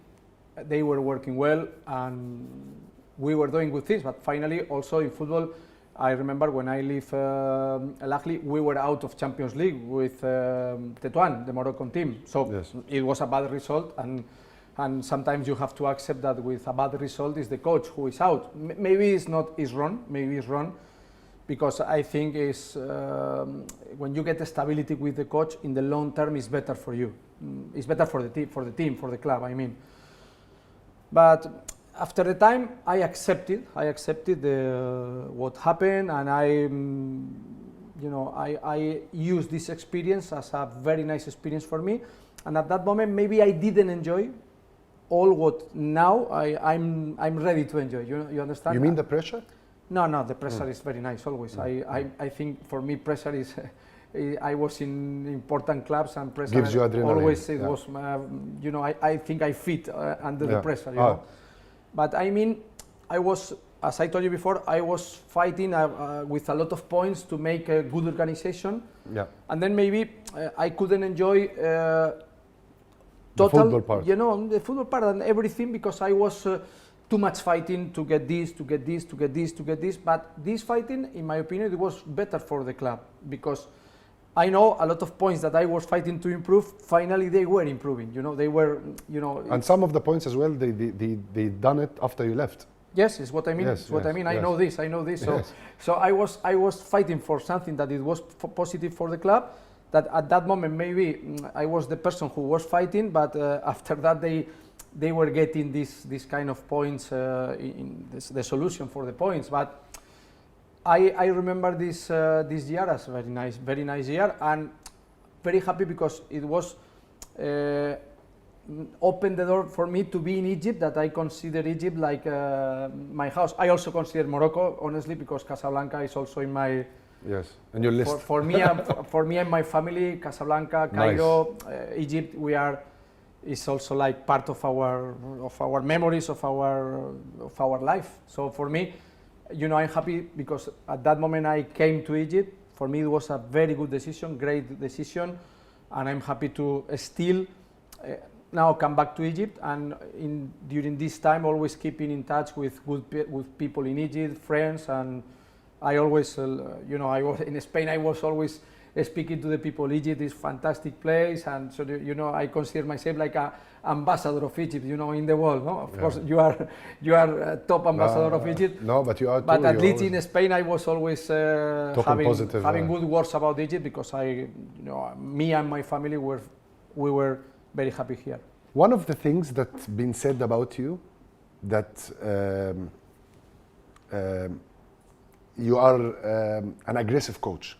they were working well, and we were doing good things. But finally, also in football, I remember when I left Al Ahly, we were out of Champions League with Tetuan, the Moroccan team. So it was a bad result, and sometimes you have to accept that with a bad result is the coach who is out. Maybe it's wrong, because I think when you get stability with the coach in the long term, it's better for you. It's better for the team, for the club, I mean. But after the time, I accepted what happened, and I used this experience as a very nice experience for me. And at that moment, maybe I didn't enjoy all what now I'm ready to enjoy. You understand? You mean the pressure? No, the pressure is very nice always. I think for me pressure is, I was in important clubs and pressure gives you adrenaline. Always it was, I think I fit under the pressure, you know. But I mean, I was, as I told you before, I was fighting with a lot of points to make a good organization. Yeah. And then maybe I couldn't enjoy the football part. The football part and everything because I was too much fighting to get this, to get this, to get this, to get this. But this fighting, in my opinion, it was better for the club because I know a lot of points that I was fighting to improve. Finally, they were improving. They were, And some of the points as well, they done it after you left. Yes, is what I mean. Yes, I mean. I know this. Yes. So I was fighting for something that it was positive for the club. That at that moment maybe I was the person who was fighting, but after that they were getting this kind of points in the solution for the points. But I remember this year as very nice year, and very happy because it was opened the door for me to be in Egypt. That I consider Egypt like my house. I also consider Morocco, honestly, because Casablanca is also in my. Yes, and your list. For me and my family, Casablanca, Cairo, Egypt, is also like part of our memories of our life. So for me, I'm happy because at that moment I came to Egypt. For me, it was a very good decision, great decision, and I'm happy to still now come back to Egypt. And during this time, always keeping in touch with people in Egypt, friends, and I always, I was in Spain. I was always speaking to the people. Egypt is a fantastic place, and so I consider myself like an ambassador of Egypt, in the world. No, of course you are a top ambassador of Egypt. No, but you are. But at least in Spain, I was always having good words about Egypt because me and my family we were very happy here. One of the things that's been said about you, that you are an aggressive coach,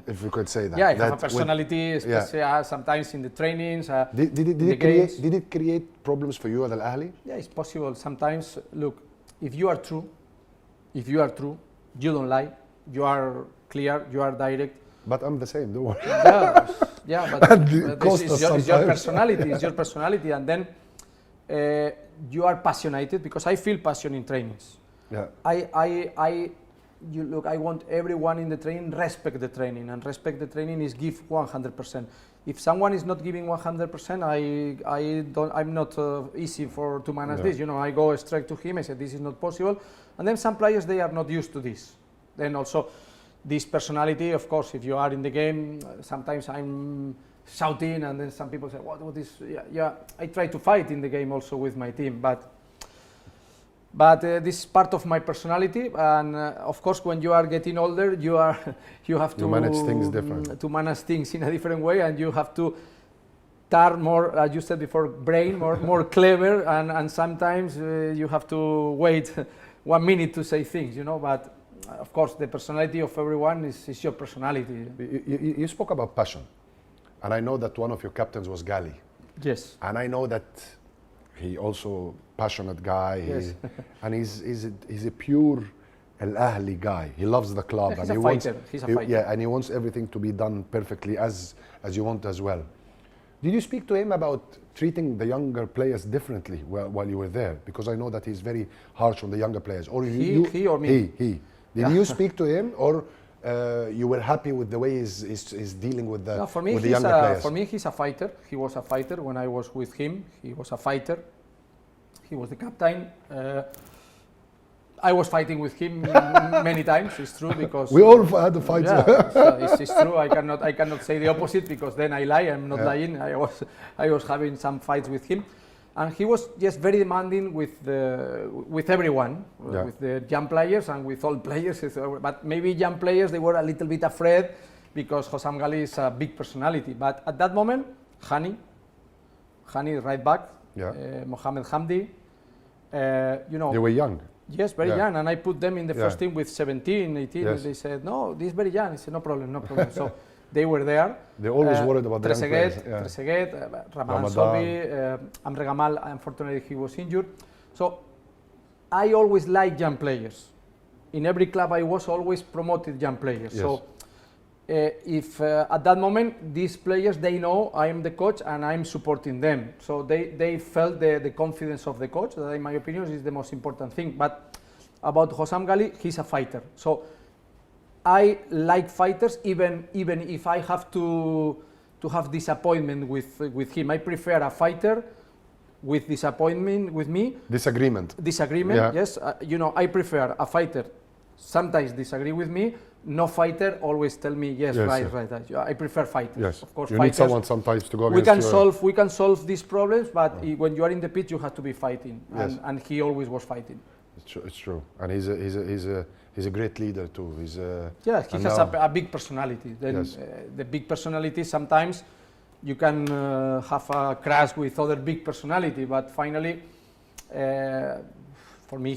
if we could say that. Yeah, I have a personality, especially sometimes in the trainings. Did it create problems for you at Al-Ahli? Yeah, it's possible. Sometimes, look, if you are true, you don't lie, you are clear, you are direct. But I'm the same, don't worry. Yeah, but it's your personality. It's your personality, and then you are passionate because I feel passion in trainings. Yeah. I want everyone in the training respect the training, and respect the training is give 100%. If someone is not giving 100%, I'm not easy to manage this. I go straight to him. I say this is not possible, and then some players they are not used to this. Then also this personality, of course, if you are in the game, sometimes I'm shouting, and then some people say, "What is?" Yeah. I try to fight in the game also with my team, but this is part of my personality, and of course, when you are getting older, you have to manage things different. To manage things in a different way, and you have to start more, as you said before, brain more clever, and sometimes you have to wait 1 minute to say things, But of course, the personality of everyone is your personality. You spoke about passion, and I know that one of your captains was Gali. Yes. And I know that he also passionate guy. Yes. And he's a pure Al-Ahli guy. He loves the club. Yeah, he's a fighter. Yeah, and he wants everything to be done perfectly as you want as well. Did you speak to him about treating the younger players differently while you were there? Because I know that he's very harsh on the younger players. Or he or me? He. Did you speak to him, or you were happy with the way he's dealing with the younger players? For me, he's a fighter. He was a fighter when I was with him. He was a fighter. He was the captain. I was fighting with him many times. It's true because we all had to fight. Yeah, it's true. I cannot say the opposite because then I lie. I'm not lying. I was having some fights with him, and he was just very demanding with everyone, with the young players and with all players. But maybe young players they were a little bit afraid because Hossam Ghali is a big personality. But at that moment, Hani right back. Mohamed Hamdi, they were young. Yes, very young, and I put them in the first team with 17, 18, and they said, no, this is very young. I said, no problem. So they were there. They're always worried about the young players. Trezeguet, Ramadan Sobhi, Amr Gamal, unfortunately he was injured. So I always liked young players. In every club I was always promoted young players. Yes. So if at that moment these players, they know I am the coach and I'm supporting them. So they felt the confidence of the coach, that in my opinion is the most important thing. But about Hossam Ghali, he's a fighter. So I like fighters even if I have to have disappointment with him. I prefer a fighter with disappointment with me. Disagreement, yeah. Yes. I prefer a fighter sometimes disagree with me. No fighter always tell me yes, right. I prefer fighters. Yes. Of course, you fighters, need someone sometimes to go against we can solve these problems, but when you are in the pitch, you have to be fighting, and he always was fighting. It's true, and he's a great leader too. He has a big personality. Then the big personality, sometimes you can have a crash with other big personality, but finally, for me,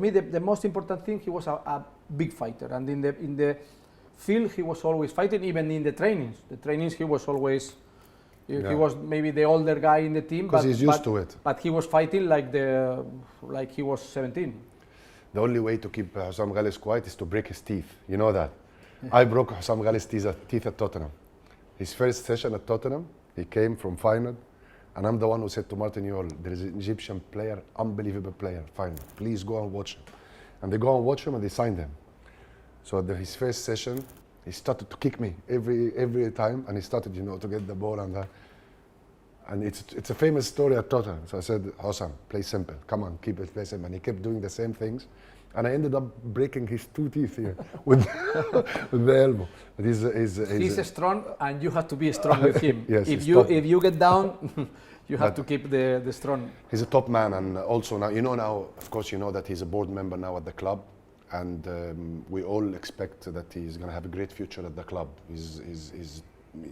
the most important thing, he was a big fighter, and in the field he was always fighting. Even in the trainings he was always. He was maybe the older guy in the team, because he's used to it. But he was fighting like he was 17. The only way to keep Hossam Ghali quiet is to break his teeth. You know that. Yeah. I broke Hossam Ghali's teeth at Tottenham. His first session at Tottenham, he came from Feyenoord, and I'm the one who said to Martin Jol, there is an Egyptian player, unbelievable player, Feyenoord. Please go and watch him. And they go and watch him, and they signed him. So at his first session, he started to kick me every time, and he started, to get the ball and that. And it's a famous story at Tottenham. So I said, Hossam, play simple. Come on, keep it play simple. And he kept doing the same things. And I ended up breaking his 2 teeth here with the elbow. But he's strong, and you have to be strong with him. Yes, if you get down, you have to keep the strong. He's a top man, and also now, of course, that he's a board member now at the club. And we all expect that he's going to have a great future at the club. He's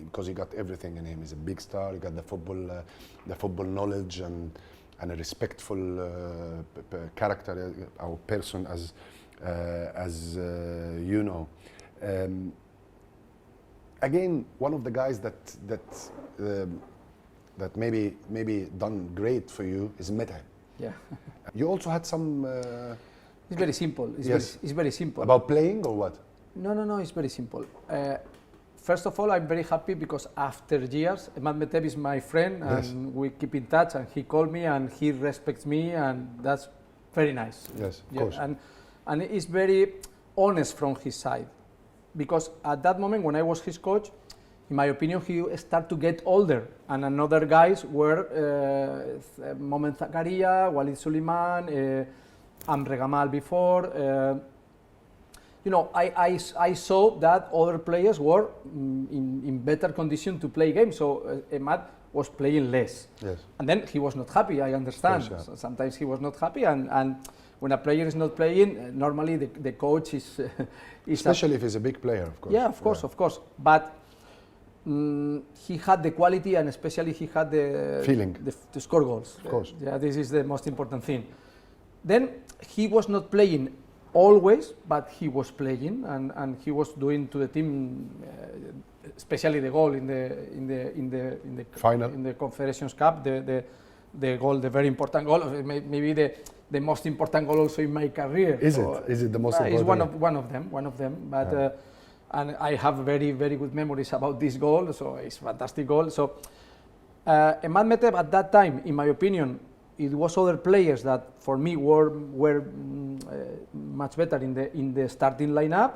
because he got everything in him. He's a big star. He got the football knowledge and a respectful character or person, as you know. Again, one of the guys that maybe done great for you is Mete. Yeah. You also had some. It's very simple. It's very simple. About playing or what? No. It's very simple. First of all, I'm very happy because after years, Emad Meteb is my friend, and we keep in touch, and he called me and he respects me, and that's very nice. Yes, of course. And it's very honest from his side, because at that moment when I was his coach, in my opinion, he started to get older, and another guys were Mohamed Zakaria, Walid Suleiman, Amr Gamal before. I saw that other players were in better condition to play games, so Emad was playing less. Yes. And then he was not happy, I understand. Course, yeah. Sometimes he was not happy, and when a player is not playing, normally the coach is... Especially if he's a big player, of course. Yeah, of course. But he had the quality, and especially he had the... Feeling. To score goals. Of course. Yeah, this is the most important thing. Then he was not playing always, but he was playing, and he was doing to the team, especially the goal in the final, in the Confederations Cup, the goal, the very important goal, maybe the most important goal also in my career. Is it the most important? It's one of them. But yeah. And I have very, very good memories about this goal. So it's a fantastic goal. So Emad Meteb at that time, in my opinion, it was other players that for me were much better in the starting lineup.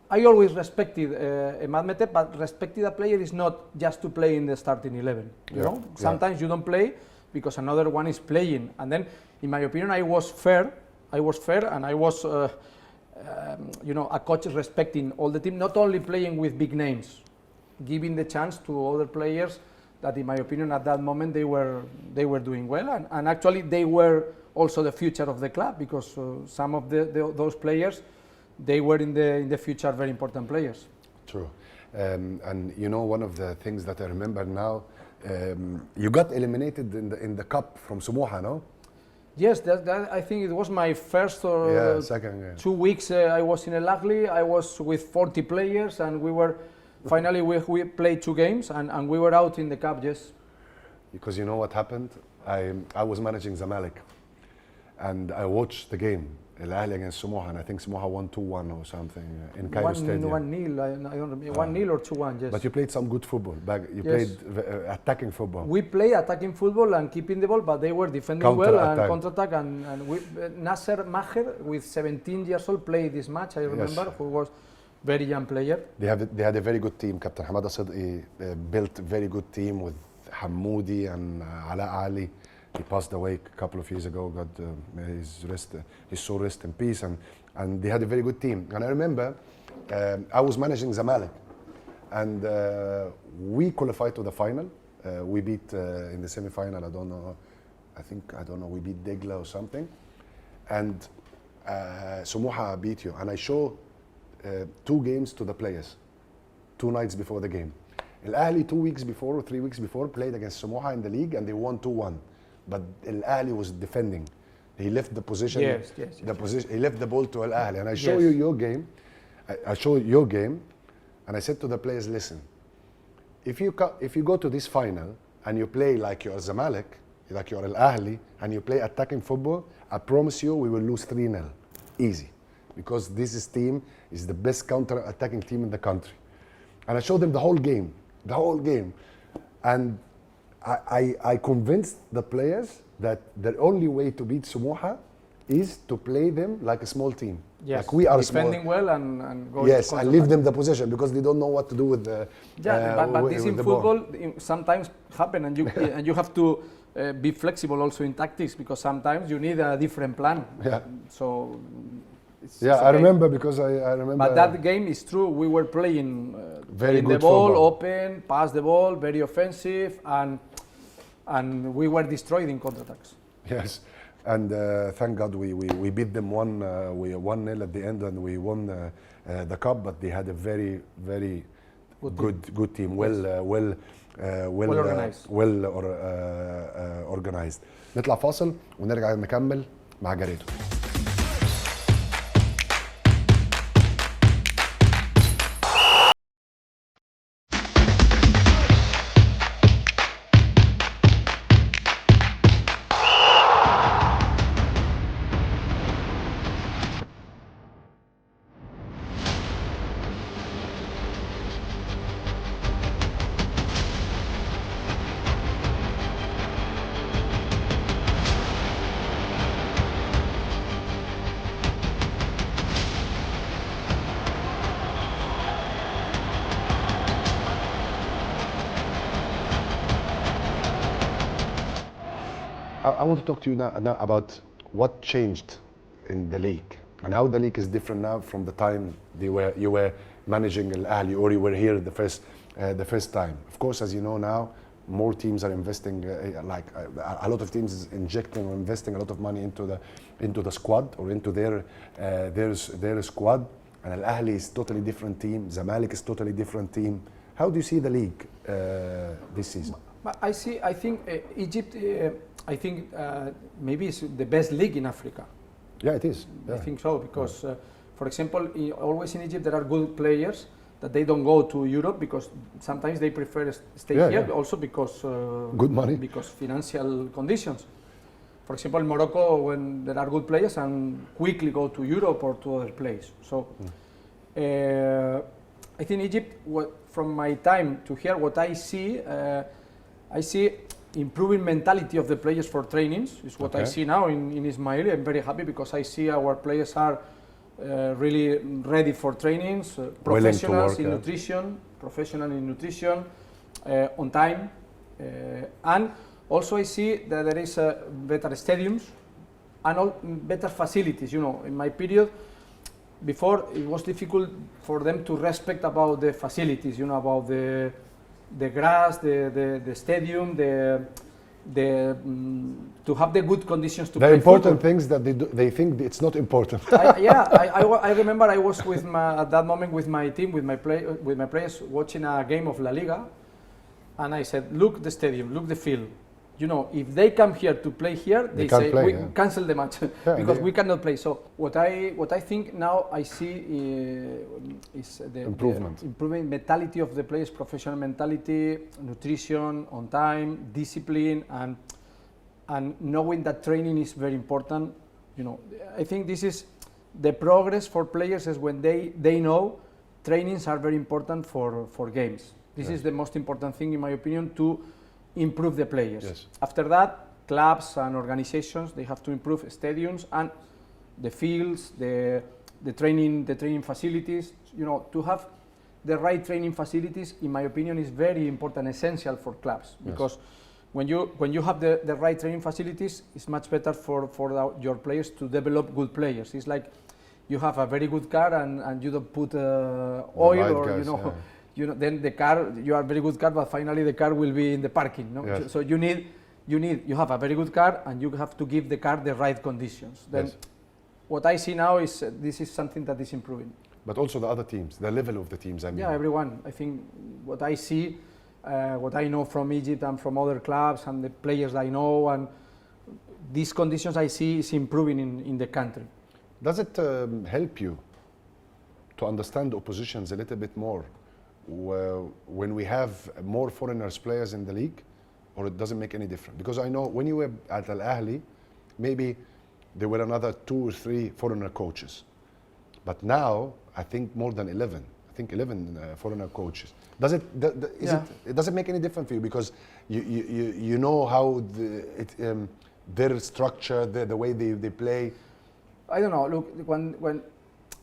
I always respected Emad Meteb, but respected a player is not just to play in the starting 11. You know, sometimes you don't play because another one is playing. And then, in my opinion, I was fair, and I was, a coach respecting all the team, not only playing with big names, giving the chance to other players that, in my opinion, at that moment they were doing well, and actually they were also the future of the club, because some of those players, they were in the future very important players. True, and one of the things that I remember now, you got eliminated in the cup from Smoha, no? Yes, I think it was my first or second game. 2 weeks. I was in El Ahly. I was with 40 players, and we were finally we played 2 games, and we were out in the cup. Yes. Because you know what happened? I was managing Zamalek, and I watched the game, Al Ahly against Smoha, and I think Smoha won 2-1 or something in Cairo Stadium. 1-0. I don't remember. 1-0 or 2-1. Yes. But you played some good football. You Yes. played attacking football. We play attacking football and keeping the ball, but they were defending well and counter-attack. And we, Nasser Maher, with 17 years old, played this match. I remember, who was very young player. They had a very good team. Captain Hamada Sidqi built a very good team with Hamoudi and Ala Ali. He passed away a couple of years ago. God, his soul rest in peace. And they had a very good team. And I remember I was managing Zamalek, and we qualified to the final. We beat in the semi-final. I don't know. We beat Degla or something, and Smoha beat you. And I showed 2 games to the players, 2 nights before the game. Al Ahly 2 weeks before or 3 weeks before played against Smoha in the league, and they won 2-1. But Al Ahly was defending. He left the position. Position. He left the ball to Al Ahly, and I show you your game. I show your game, and I said to the players, listen, if you go to this final and you play like you're Zamalek, like you're Al Ahly, and you play attacking football, I promise you we will lose 3-0, easy, because this team is the best counter-attacking team in the country. And I showed them the whole game, and I convinced the players that the only way to beat Smoha is to play them like a small team. Yes, like we are defending small. well and go. Yes, and leave them the possession because they don't know what to do with the. But this in football sometimes happen, and you have to be flexible also in tactics, because sometimes you need a different plan. Yeah. So. I remember because I remember. But that game is true. We were playing very good the ball, football. open, pass the ball, very offensive, and we were destroyed in counterattacks. Yes, and thank God we beat them 1-0 at the end, and we won the cup. But they had a very good team, well organized. نطلع فاصل ونرجع نكمل مع جاريدو. I want to talk to you now about what changed in the league and how the league is different now from the time you were managing Al Ahly or you were here the first time. Of course, as you know now, more teams are investing, a lot of teams is injecting or investing a lot of money into the squad or into their squad. And Al Ahly is totally different team. Zamalek is totally different team. How do you see the league this season? I think Egypt. I think maybe it's the best league in Africa. Yeah, it is. Yeah. I think so because, for example, always in Egypt there are good players that they don't go to Europe because sometimes they prefer stay here. Also because good money, because financial conditions. For example, in Morocco, when there are good players and quickly go to Europe or to other places. So, I think Egypt, from my time to here, what I see improving mentality of the players for trainings is what I see now in Ismaili. I'm very happy because I see our players are really ready for trainings, professionals in nutrition, on time, and also I see that there is better stadiums and better facilities. You know, in my period, before it was difficult for them to respect about the facilities. You know, about the grass, the stadium, to have the good conditions to play the important football. Things that they think it's not important. I remember I was at that moment with my team, with my players watching a game of La Liga, and I said, look the stadium, look the field, you know, if they come here to play here, they can't say play, we yeah. cancel the match because we cannot play. So what I think now I see is the improving mentality of the players, professional mentality, nutrition, on time, discipline, and knowing that training is very important. You know, I think this is the progress for players is when they know trainings are very important for games. This is the most important thing, in my opinion, to improve the players. Yes. After that, clubs and organizations, they have to improve stadiums and the fields, the training facilities. You know, to have the right training facilities, in my opinion, is very important, essential for clubs, because when you have the right training facilities, it's much better for your players to develop good players. It's like you have a very good car and you don't put oil right or guys, you know, then the car, you are a very good car, but finally the car will be in the parking. No? Yes. So you have a very good car, and you have to give the car the right conditions. Then what I see now is this is something that is improving. But also the other teams, the level of the teams. I mean, yeah, everyone. I think what I see, what I know from Egypt and from other clubs and the players I know, and these conditions I see is improving in the country. Does it help you to understand the oppositions a little bit more when we have more foreigners players in the league, or it doesn't make any difference? Because I know when you were at Al-Ahli, maybe there were another 2 or 3 foreigner coaches. But now, I think more than 11. I think 11 foreigner coaches. Does it make any difference for you? Because you know how their structure, the way they play. I don't know. Look,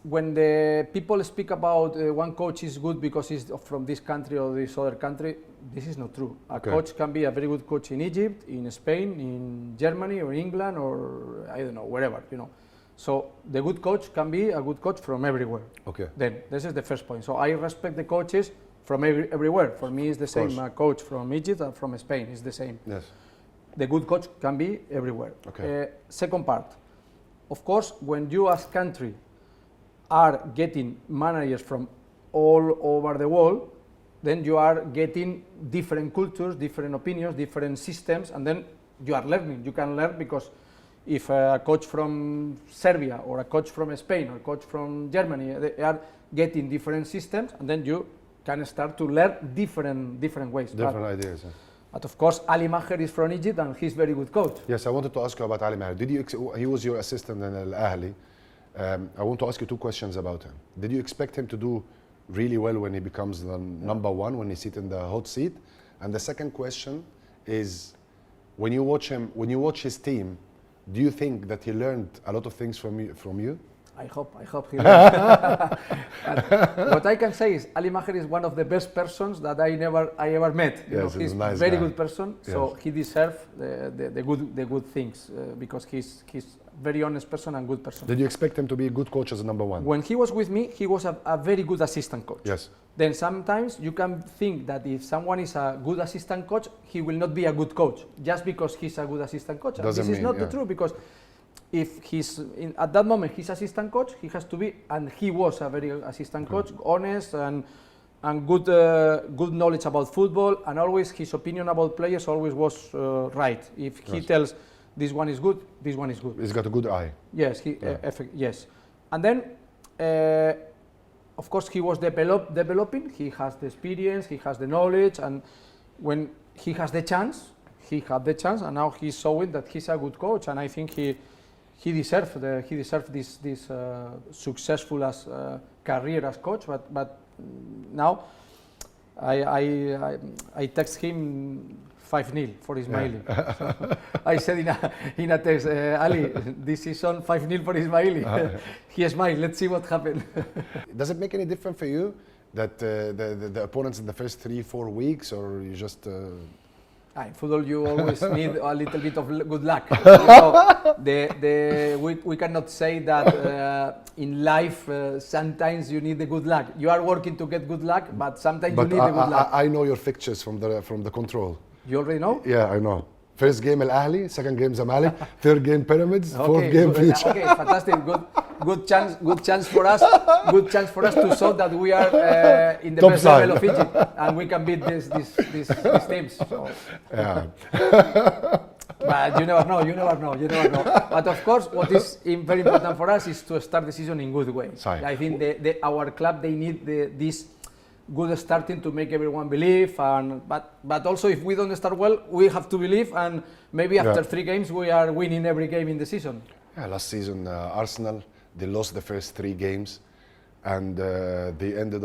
when the people speak about one coach is good because he's from this country or this other country, this is not true. A coach can be a very good coach in Egypt, in Spain, in Germany or England, or I don't know, wherever, you know. So the good coach can be a good coach from everywhere. Okay. Then this is the first point. So I respect the coaches from everywhere. For me, it's the same. A coach from Egypt and from Spain is the same. Yes. The good coach can be everywhere. Okay. Second part, of course, when you as country are getting managers from all over the world, then you are getting different cultures, different opinions, different systems, and then you are learning. You can learn because if a coach from Serbia or a coach from Spain or a coach from Germany, they are getting different systems, and then you can start to learn different ways. Different ideas. Yeah. But of course, Ali Maher is from Egypt and he's very good coach. Yes, I wanted to ask you about Ali Maher. He was your assistant in Al-Ahli. I want to ask you 2 questions about him. Did you expect him to do really well when he becomes the number 1, when he sits in the hot seat? And the second question is, when you watch him, when you watch his team, do you think that he learned a lot of things from you? I hope he learned. What I can say is Ali Maher is one of the best persons that I ever met. Yes, he's a nice very guy. good person, so he deserves the good things because he's very honest person and good person. Did you expect him to be a good coach as a number 1? When he was with me, he was a very good assistant coach. Yes. Then sometimes you can think that if someone is a good assistant coach, he will not be a good coach just because he's a good assistant coach. Doesn't this is mean, not the truth, because if he's at that moment he's assistant coach, he has to be, and he was a very assistant coach, honest and good knowledge about football, and always his opinion about players always was right. If he tells this one is good, this one is good. He's got a good eye. Yes, yes. And then, of course, he was developing. He has the experience, he has the knowledge, and when he has the chance, and now he's showing that he's a good coach, and I think he deserves this successful as career as coach. But now, I text him 5-0 for Ismaili. Yeah. So I said in a text, Ali, this season 5-0 for Ismaili. He smiled. Let's see what happened. Does it make any difference for you that the opponents in the first 3-4 weeks, or you just? In football, you always need a little bit of good luck. We cannot say that in life sometimes you need the good luck. You are working to get good luck, but sometimes you need the good luck. I know your fixtures from the control. You already know? Yeah, I know. First game الأهلي, second game Zamalek, third game Pyramids, fourth game Future. Okay, fantastic. Good chance for us. Good chance for us to show that we are in the Top best side. level of Egypt and we can beat these teams. So. Yeah. But you never know. But of course, what is very important for us is to start the season in good way. Sorry. I think our club, they need this good starting to make everyone believe. But also, if we don't start well, we have to believe. And maybe after 3 games, we are winning every game in the season. Yeah, last season, Arsenal, they lost the first 3 games, and they ended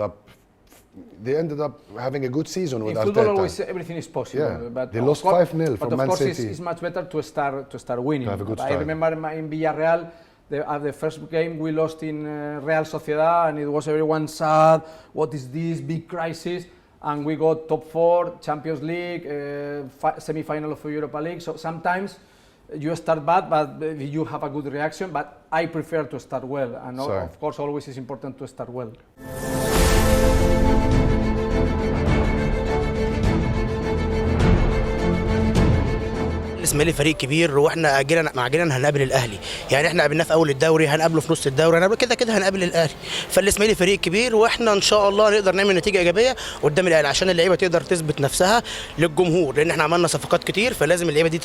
up having a good season with Arteta. In football, always everything is possible. Yeah, but they lost 5-0 from Man City. But of course, it's much better to start winning. To have a good I start. remember in Villarreal, the first game we lost in Real Sociedad, and it was everyone sad. What is this big crisis? And we got top 4, Champions League, semi-final of Europa League. So sometimes you start bad, but you have a good reaction. But I prefer to start well, and of course, always it's important to start well. الاسماعيلي فريق كبير، واحنا عاجلا هنقابل الاهلي. يعني احنا قابلناه في اول الدوري، هنقابله في نص الدوري، هنقابله كده هنقابل الاهلي. فالاسماعيلي فريق كبير، واحنا ان شاء الله نقدر نعمل نتيجه ايجابيه قدام الاهلي عشان اللعيبه تقدر تثبت نفسها للجمهور، لان احنا عملنا صفقات كتير، فلازم اللعيبه دي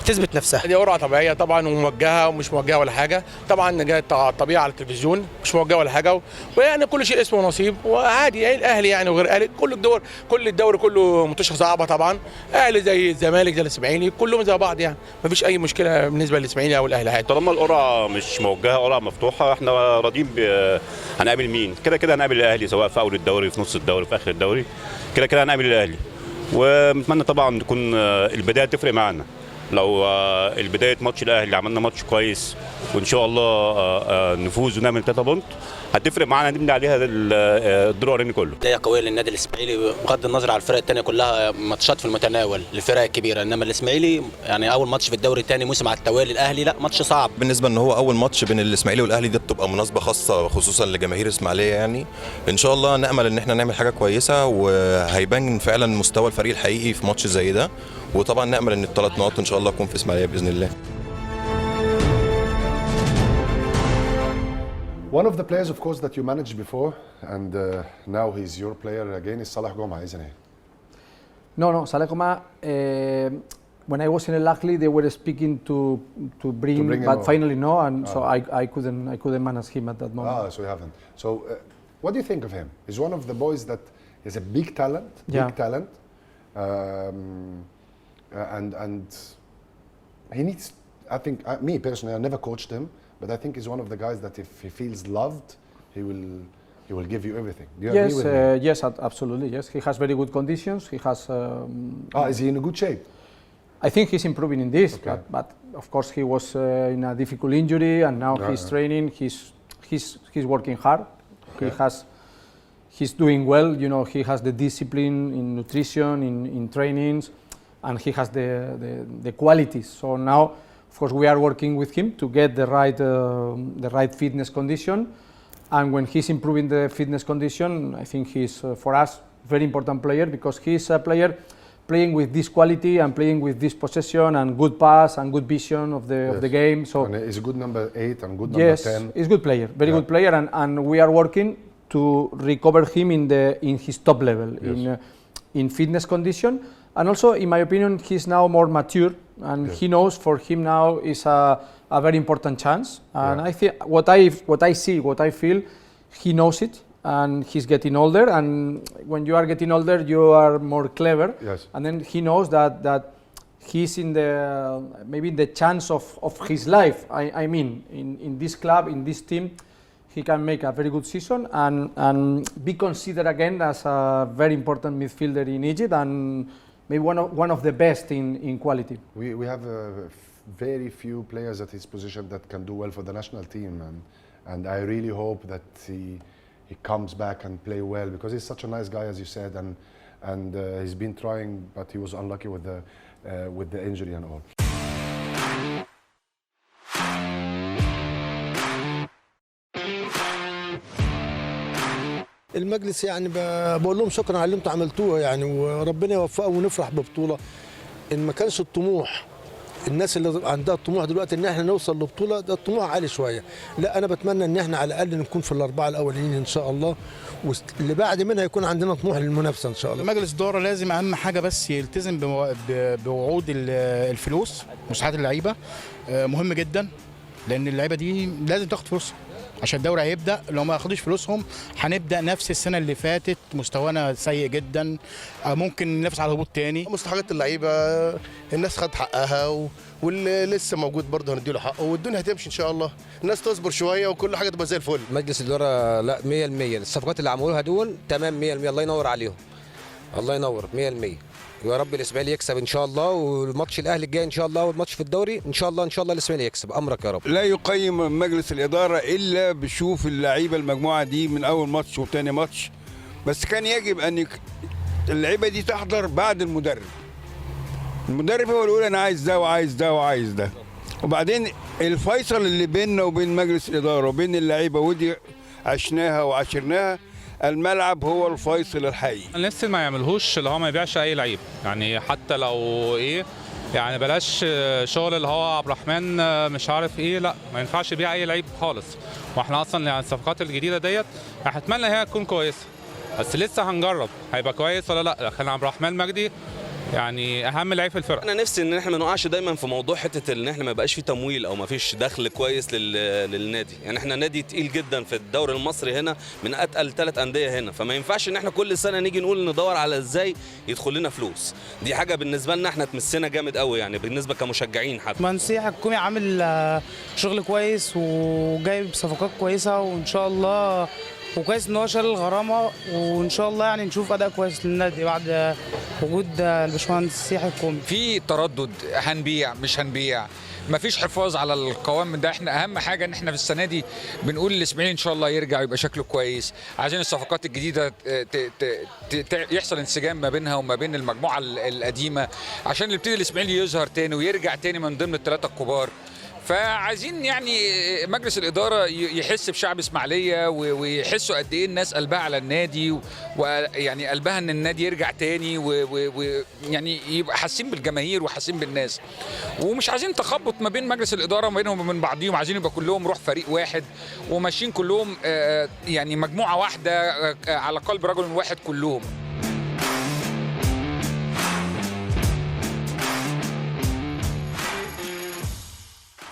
تثبت نفسها. دي قرعه طبيعيه طبعا، وموجهه ومش موجهه ولا حاجه، طبعا جت طبيعه على التلفزيون، مش موجهه ولا حاجه، ويعني كل شيء اسمه نصيب، وعادي يعني الاهلي يعني وغير الاهلي، كل الدوري كله ماتشات صعبه طبعا، اهلي زي الزمالك زي الاسماعيلي كلهم زي بعض، يعني مفيش اي مشكله بالنسبه للاسماعيلي او الاهلي عادي. طالما القرعه مش موجهه، قرعه مفتوحه، احنا راضيين هنقابل مين؟ كده هنقابل الاهلي، سواء في اول الدوري، في نص الدوري، في اخر الدوري، كده هنقابل الاهلي. ونتمنى طبعا تكون البدايه تفرق معانا. لو البدايه ماتش الاهلي عملنا ماتش كويس وان شاء الله نفوز ونعمل 3 بونت، هتفرق معانا، نبني عليها الدور الاولاني كله. بدايه قويه للنادي الاسماعيلي بغض النظر على الفرق الثانيه، كلها ماتشات في المتناول للفرق الكبيره، انما الاسماعيلي يعني اول ماتش في الدوري ثاني موسم على التوالي، الاهلي لا ماتش صعب. بالنسبه ان هو اول ماتش بين الاسماعيلي والاهلي، ده بتبقى مناسبه خاصه خصوصا لجماهير الاسماعيليه. يعني ان شاء الله نامل ان احنا نعمل حاجه كويسه، وهيبان فعلا مستوى الفريق الحقيقي في ماتش زي ده، وطبعا نامل ان ال3 نقاط ان شاء الله تكون في اسماعيليه باذن الله. One of the players, of course, that you managed before, and now he's your player again, is Salah Goma, isn't he? No, Salah Goma. When I was in El Ahly, they were speaking to bring but him finally no, and so I couldn't manage him at that moment. So you haven't. So what do you think of him? He's one of the boys that is a big talent, and he needs. I think me personally, I never coached him. But I think he's one of the guys that if he feels loved, he will give you everything. Do you agree with me? Yes, absolutely. Yes, he has very good conditions. He has. Is he in a good shape? I think he's improving in this, but of course he was in a difficult injury, and now he's training. He's working hard. He's doing well. You know, he has the discipline in nutrition, in trainings, and he has the qualities. So now. Of course, we are working with him to get the right fitness condition, and when he's improving the fitness condition, I think he's for us very important player, because he's a player playing with this quality and playing with this possession and good pass and good vision of the game. So and he's a good number 8 and good number 10. Yes, he's a good player, very good player, and we are working to recover him in his top level in fitness condition, and also, in my opinion, he's now more mature. And he knows for him now is a very important chance. And I think what I see, what I feel, he knows it, and he's getting older. And when you are getting older, you are more clever. Yes. And then he knows that he's in maybe in the chance of his life. I mean, in this club, in this team, he can make a very good season and be considered again as a very important midfielder in Egypt, and maybe one of the best in quality. We have very few players at his position that can do well for the national team, and I really hope that he comes back and play well, because he's such a nice guy, as you said, and he's been trying, but he was unlucky with the injury and all. المجلس يعني بقول لهم شكرا على اللي انتم عملتوه يعني، وربنا يوفقه ونفرح ببطوله. ان ما كانش الطموح، الناس اللي عندها الطموح دلوقتي ان احنا نوصل لبطوله، ده الطموح عالي شويه. لا انا بتمنى ان احنا على الاقل نكون في الاربعه الاولين ان شاء الله، واللي بعد منها يكون عندنا طموح للمنافسه ان شاء الله. مجلس الاداره لازم اهم حاجه بس يلتزم بوعود الفلوس، مساعدة اللعيبه مهم جدا، لان اللعيبه دي لازم تاخد فلوسها عشان الدوري هيبدا. لو ما اخدوش فلوسهم هنبدا نفس السنه اللي فاتت، مستوانا سيء جدا، ممكن ننافس على هبوط تاني. مستحقات اللعيبه الناس خدت حقها، واللي لسه موجود برضه هنديله حقه، والدنيا هتمشي ان شاء الله. الناس تصبر شويه وكل حاجه تبقى زي الفل. مجلس الاداره لا 100%، الصفقات اللي عملوها دول تمام 100%، الله ينور عليهم، الله ينور 100%. يا رب الاسماعيلي يكسب ان شاء الله، والماتش الاهلي الجاي ان شاء الله، والماتش في الدوري ان شاء الله الاسماعيلي يكسب، امرك يا رب. لا يقيم مجلس الاداره الا بشوف اللعيبه المجموعه دي من اول ماتش وثاني ماتش، بس كان يجب ان اللعيبه دي تحضر بعد المدرب. المدرب هو اللي يقول انا عايز ده وعايز ده وعايز ده، وبعدين الفيصل اللي بيننا وبين مجلس الاداره وبين اللعيبه، ودي عشناها وعاشرناها، الملعب هو الفيصل الحقيقي. نفسي ما يعملهوش اللي هو ما يبيعش اي لعيب، يعني حتى لو ايه، يعني بلاش شغل اللي هو عبد الرحمن مش عارف ايه، لا ما ينفعش يبيع اي لعيب خالص. واحنا اصلا يعني الصفقات الجديده ديت هتمنى هي تكون كويسه، بس لسه هنجرب هيبقى كويس ولا لا. لكن عبد الرحمن مجدي يعني اهم لعيب في الفرقه. انا نفسي ان احنا ما نقعش دايما في موضوع حته ان احنا ما يبقاش في تمويل او ما فيش دخل كويس للنادي. يعني احنا نادي تقيل جدا في الدوري المصري هنا، من اتقل 3 انديه هنا، فما ينفعش ان احنا كل سنه نيجي نقول ندور على ازاي يدخل لنا فلوس. دي حاجه بالنسبه لنا احنا تمسنا جامد قوي، يعني بالنسبه كمشجعين. حتى منسيح الكومي عامل شغل كويس وجايب صفقات كويسه، وان شاء الله وكويس ان هو شال الغرامه، وان شاء الله يعني نشوف اداء كويس للنادي بعد وجود الباشمهندس سياح الكومي. في تردد، هنبيع مش هنبيع، مفيش حفاظ على القوام ده. احنا اهم حاجه ان احنا في السنه دي بنقول الاسماعيلي ان شاء الله يرجع ويبقى شكله كويس. عايزين الصفقات الجديده يحصل انسجام ما بينها وما بين المجموعه القديمه، عشان يبتدي الاسماعيلي يظهر تاني ويرجع تاني من ضمن ال3 الكبار. فعايزين يعني مجلس الاداره يحس بشعب اسماعيليه، ويحسوا قد ايه الناس قلبها على النادي، ويعني قلبها ان النادي يرجع تاني، ويعني يبقى حاسين بالجماهير وحاسين بالناس. ومش عايزين تخبط ما بين مجلس الاداره وما بينهم وبين بعضيهم، عايزين يبقى كلهم روح فريق واحد وماشيين كلهم يعني مجموعه واحده على قلب رجل واحد كلهم.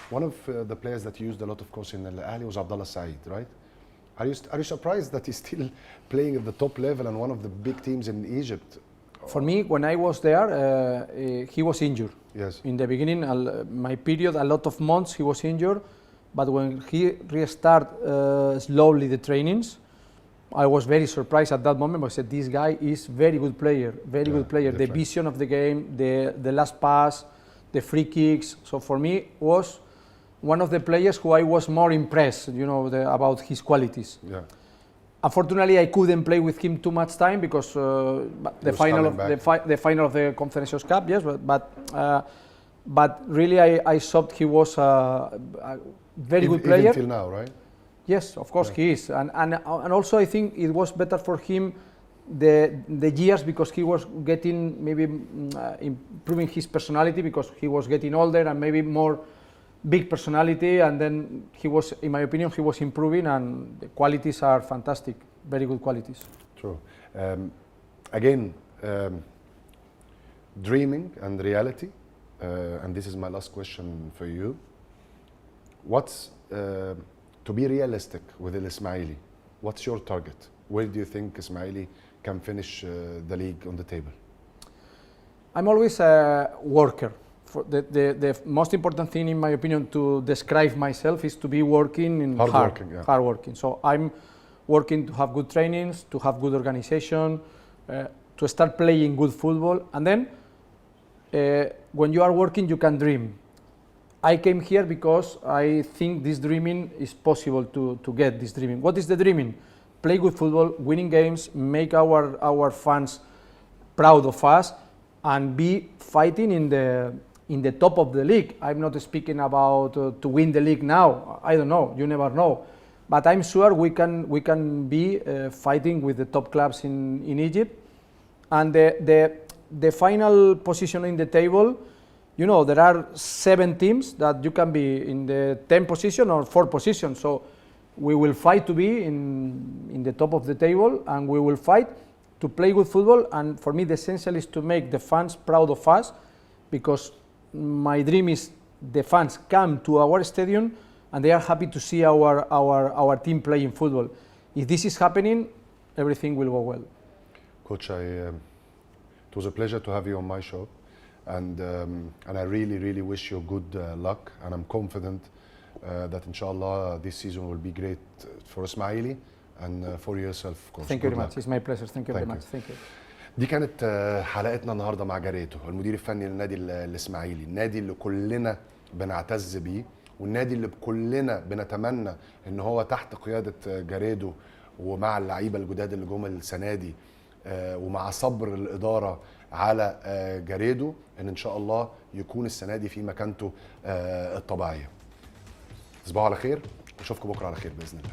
One of the players that used a lot, of course, in الأهلي was Abdallah Saeed, right? Are you surprised that he's still playing at the top level and one of the big teams in Egypt? For me, when I was there, he was injured. Yes. In the beginning, my period, a lot of months he was injured, but when he restarted slowly the trainings, I was very surprised at that moment. I said, this guy is very good player, very good player. Different. The vision of the game, the last pass, the free kicks. So for me, was one of the players who I was more impressed, about his qualities. Yeah. Unfortunately, I couldn't play with him too much time because the final of the Confederations Cup, yes, but really I thought he was a very good player. Even till now, right? Yes, of course he is, and also I think it was better for him the years, because he was getting maybe improving his personality, because he was getting older and maybe more big personality, and then he was, in my opinion, he was improving, and the qualities are fantastic, very good qualities. True. Again, dreaming and reality, and this is my last question for you. What's to be realistic with الإسماعيلي? What's your target? Where do you think Ismaili can finish the league on the table? I'm always a worker. The most important thing, in my opinion, to describe myself is to be working in hard working. So I'm working to have good trainings, to have good organization, to start playing good football, and then when you are working, you can dream. I came here because I think this dreaming is possible to get this dreaming. What is the dreaming? Play good football, winning games, make our fans proud of us, and be fighting in the top of the league. I'm not speaking about to win the league now. I don't know. You never know. But I'm sure we can be fighting with the top clubs in Egypt. And the final position in the table, you know, there are 7 teams that you can be in the 10th position or 4th position. So we will fight to be in the top of the table, and we will fight to play good football. And for me, the essential is to make the fans proud of us, because my dream is the fans come to our stadium and they are happy to see our team playing football. If this is happening, everything will go well. Coach, it was a pleasure to have you on my show, and I really wish you good luck, and I'm confident that inshallah this season will be great for Ismaili and for yourself, coach. Thank you very much. It's my pleasure. Thank you very much. Thank you. دي كانت حلقتنا النهارده مع جاريدو، المدير الفني للنادي الاسماعيلي، النادي اللي كلنا بنعتز بيه، والنادي اللي كلنا بنتمنى ان هو تحت قياده جاريدو ومع اللعيبه الجداد اللي جم السنه دي ومع صبر الاداره على جاريدو ان شاء الله يكون السنه دي في مكانته الطبيعيه. تصبحوا على خير، اشوفكم بكره على خير باذن الله.